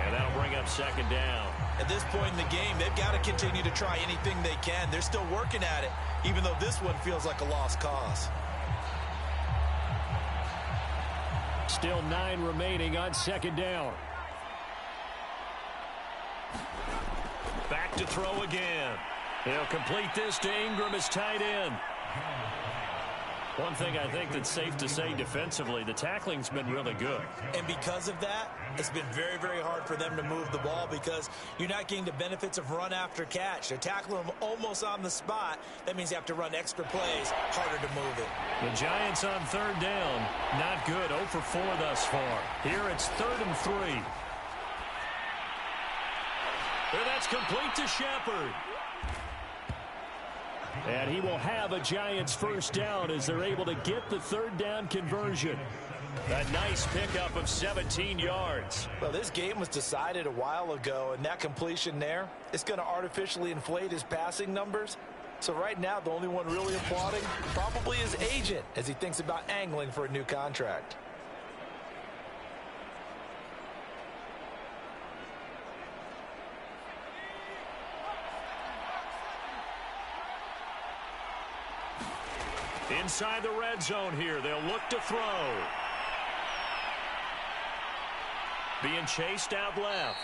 And that'll bring up 2nd down. At this point in the game, they've got to continue to try anything they can. They're still working at it, even though this one feels like a lost cause. Still 9 remaining on 2nd down. Back to throw again. He'll complete this to Ingram as tight end. One thing I think that's safe to say defensively, the tackling's been really good. And because of that, it's been very, very hard for them to move the ball because you're not getting the benefits of run after catch. They're tackling them almost on the spot. That means you have to run extra plays, harder to move it. The Giants on third down, not good, 0 for 4 thus far. Here it's 3rd and 3. And that's complete to Shepard. And he will have a Giants first down as they're able to get the third down conversion. A nice pickup of 17 yards. Well, this game was decided a while ago, and that completion there is going to artificially inflate his passing numbers. So right now, the only one really applauding probably his agent as he thinks about angling for a new contract. Inside the red zone here, they'll look to throw. Being chased out left.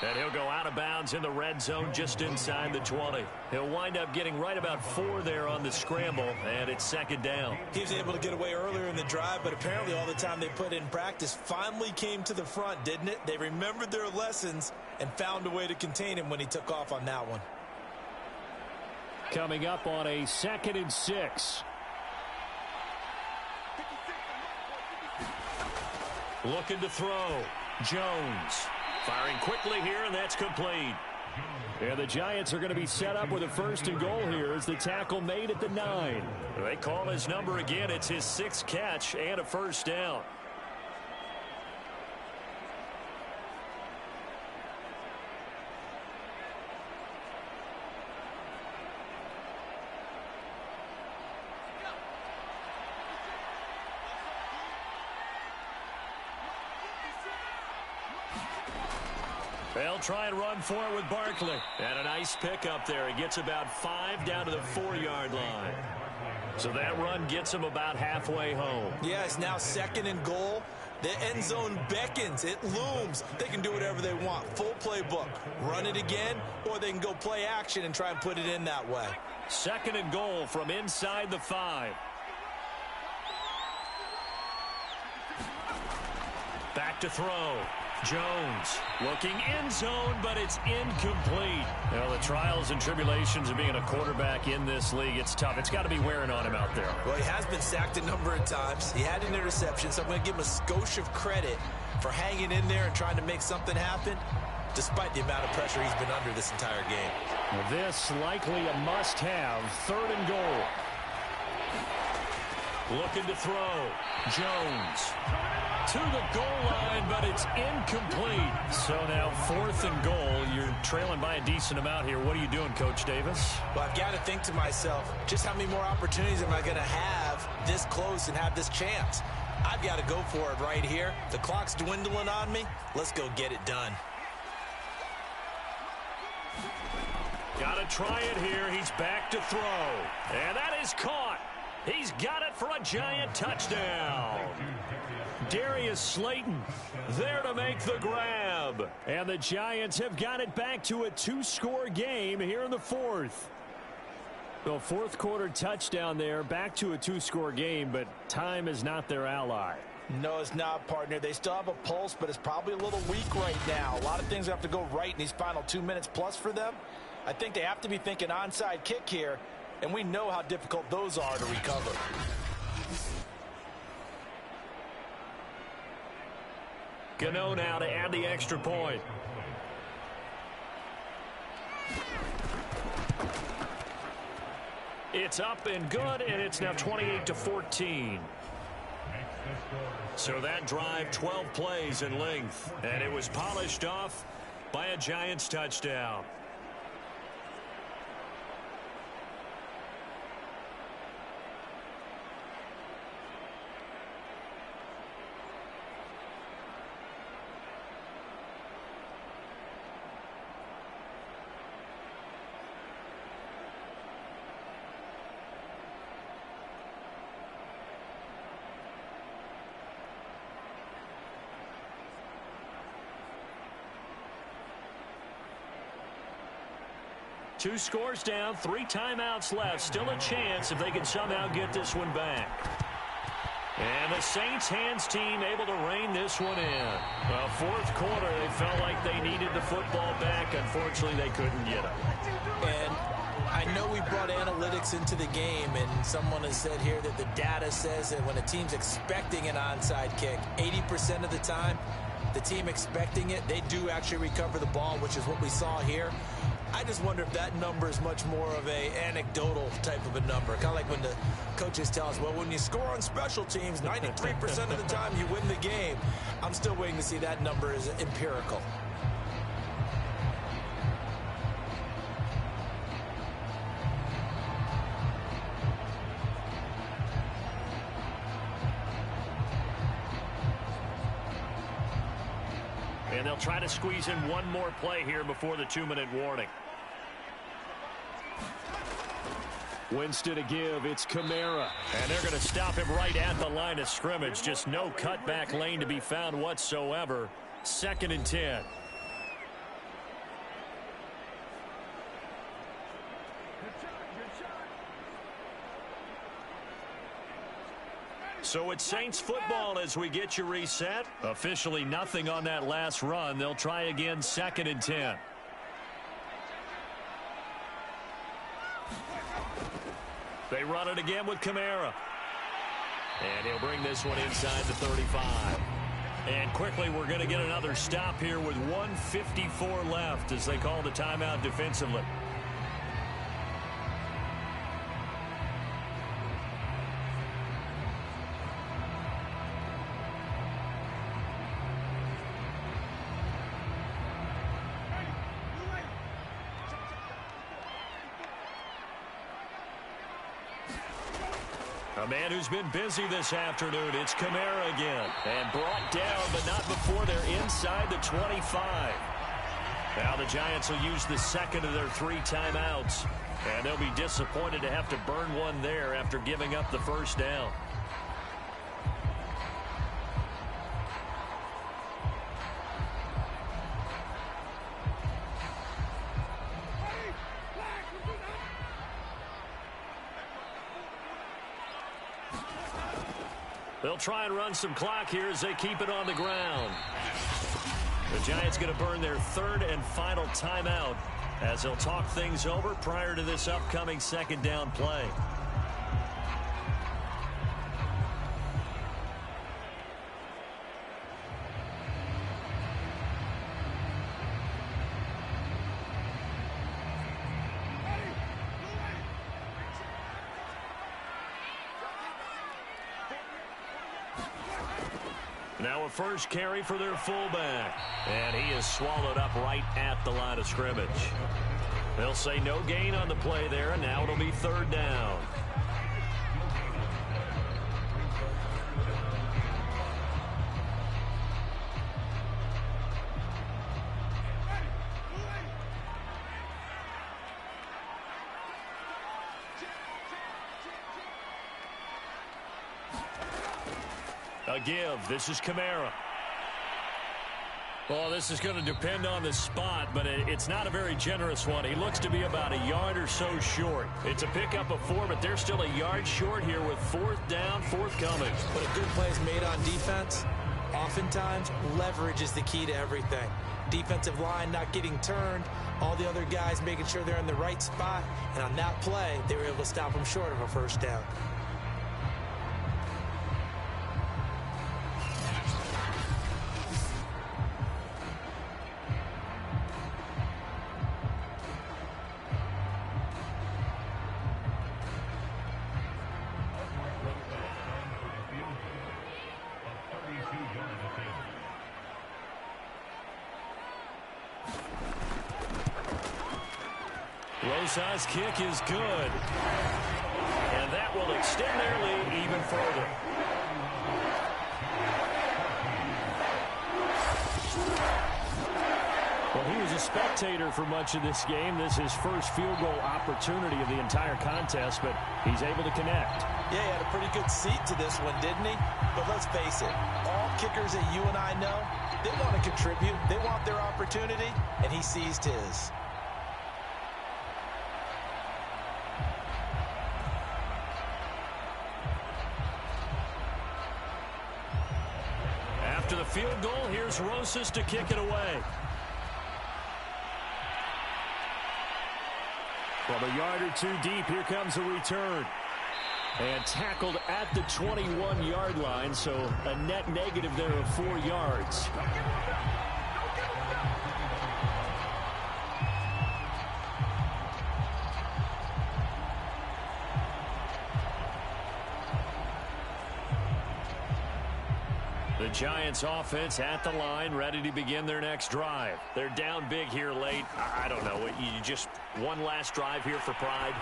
And he'll go out of bounds in the red zone just inside the 20. He'll wind up getting right about 4 there on the scramble, and it's 2nd down. He was able to get away earlier in the drive, but apparently all the time they put in practice finally came to the front, didn't it? They remembered their lessons and found a way to contain him when he took off on that one. Coming up on a 2nd and 6. Looking to throw. Jones firing quickly here, and that's complete. And the Giants are going to be set up with a 1st and goal here as the tackle made at the 9. They call his number again. It's his 6th catch and a first down. They'll try and run for it with Barkley. And a nice pickup there. He gets about 5 down to the 4-yard line. So that run gets him about halfway home. Yeah, it's now 2nd and goal. The end zone beckons. It looms. They can do whatever they want. Full playbook. Run it again, or they can go play action and try and put it in that way. 2nd and goal from inside the 5. Back to throw. Jones looking end zone, but it's incomplete. Well, the trials and tribulations of being a quarterback in this league, it's tough. It's got to be wearing on him out there. Well, he has been sacked a number of times. He had an interception, so I'm going to give him a skosh of credit for hanging in there and trying to make something happen, despite the amount of pressure he's been under this entire game. Well, this likely a must-have. 3rd and goal. Looking to throw. Jones to the goal line, but it's incomplete. So now 4th and goal. You're trailing by a decent amount here. What are you doing, Coach Davis? Well, I've got to think to myself, just how many more opportunities am I going to have this close and have this chance? I've got to go for it right here. The clock's dwindling on me. Let's go get it done. Got to try it here. He's back to throw. And that is caught. He's got it for a Giant touchdown. Darius Slayton there to make the grab. And the Giants have got it back to a 2-score game here in the 4th. The 4th quarter touchdown there, back to a 2-score game, but time is not their ally. No, it's not, partner. They still have a pulse, but it's probably a little weak right now. A lot of things have to go right in these final 2 minutes plus for them. I think they have to be thinking onside kick here, and we know how difficult those are to recover. Gano now to add the extra point. It's up and good, and it's now 28-14. So that drive, 12 plays in length, and it was polished off by a Giants touchdown. Two scores down, 3 timeouts left. Still a chance if they can somehow get this one back. And the Saints hands team able to rein this one in. Well, fourth quarter, they felt like they needed the football back. Unfortunately, they couldn't get it. And I know we brought analytics into the game, and someone has said here that the data says that when a team's expecting an onside kick, 80% of the time, the team expecting it, they do actually recover the ball, which is what we saw here. I just wonder if that number is much more of a anecdotal type of a number. Kind of like when the coaches tell us, well, when you score on special teams, 93% of the time you win the game. I'm still waiting to see that number is empirical. And they'll try to squeeze in one more play here before the 2-minute warning. Winston to give. It's Kamara. And they're going to stop him right at the line of scrimmage. Just no cutback lane to be found whatsoever. 2nd and 10. So it's Saints football as we get you reset. Officially nothing on that last run. They'll try again 2nd and 10. They run it again with Kamara. And he'll bring this one inside the 35. And quickly we're going to get another stop here with 1:54 left as they call the timeout defensively. A man who's been busy this afternoon. It's Kamara again. And brought down, but not before they're inside the 25. Now the Giants will use the second of their 3 timeouts. And they'll be disappointed to have to burn one there after giving up the first down. They'll try and run some clock here as they keep it on the ground. The Giants going to burn their 3rd and final timeout as they'll talk things over prior to this upcoming 2nd down play. Now a first carry for their fullback. And he is swallowed up right at the line of scrimmage. They'll say no gain on the play there, and now it'll be 3rd down. A give. This is Kamara. Well, this is going to depend on the spot, but it's not a very generous one. He looks to be about a yard or so short. It's a pickup of 4, but they're still a yard short here with 4th down, forthcoming. But a good play is made on defense. Oftentimes, leverage is the key to everything. Defensive line not getting turned. All the other guys making sure they're in the right spot. And on that play, they were able to stop them short of a first down. Rosa's kick is good. And that will extend their lead even further. Well, he was a spectator for much of this game. This is his first field goal opportunity of the entire contest, but he's able to connect. Yeah, he had a pretty good seat to this one, didn't he? But let's face it, all kickers that you and I know, they want to contribute. They want their opportunity, and he seized his. After the field goal, here's Rosas to kick it away. From a yard or two deep, here comes a return. And tackled at the 21-yard line, so a net negative there of 4 yards. The Giants offense at the line, ready to begin their next drive. They're down big here late. I don't know. You just one last drive here for pride?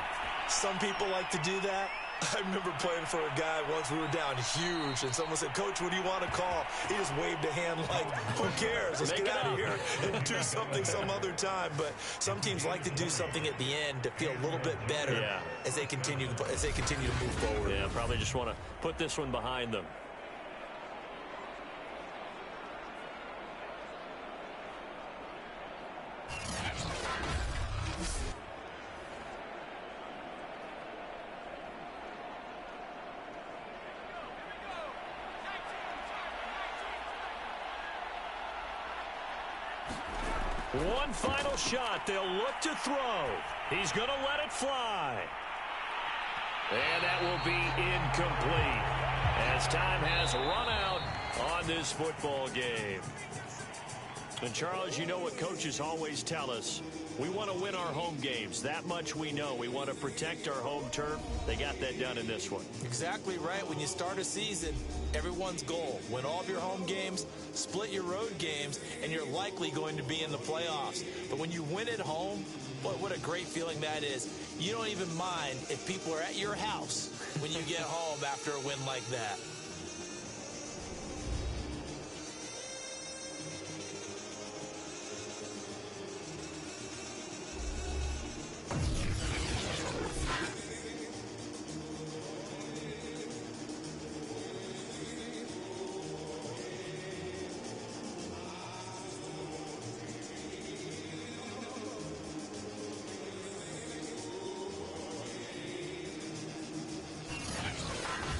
Some people like to do that. I remember playing for a guy once. We were down huge, and someone said, "Coach, what do you want to call?" He just waved a hand like, who cares? Let's get out of here and do something some other time. But some teams like to do something at the end to feel a little bit better as they continue to move forward. Yeah, probably just want to put this one behind them. One final shot. They'll look to throw. He's going to let it fly. And that will be incomplete as time has run out on this football game. And, Charles, you know what coaches always tell us. We want to win our home games. That much we know. We want to protect our home turf. They got that done in this one. Exactly right. When you start a season, everyone's goal, win all of your home games, split your road games, and you're likely going to be in the playoffs. But when you win at home, boy, what a great feeling that is. You don't even mind if people are at your house when you get home after a win like that.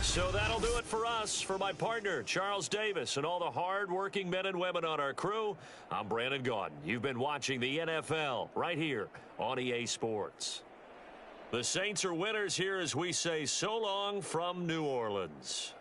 So that'll do it for us. For my partner, Charles Davis, and all the hard-working men and women on our crew, I'm Brandon Gaudin. You've been watching the NFL right here on EA Sports. The Saints are winners here as we say so long from New Orleans.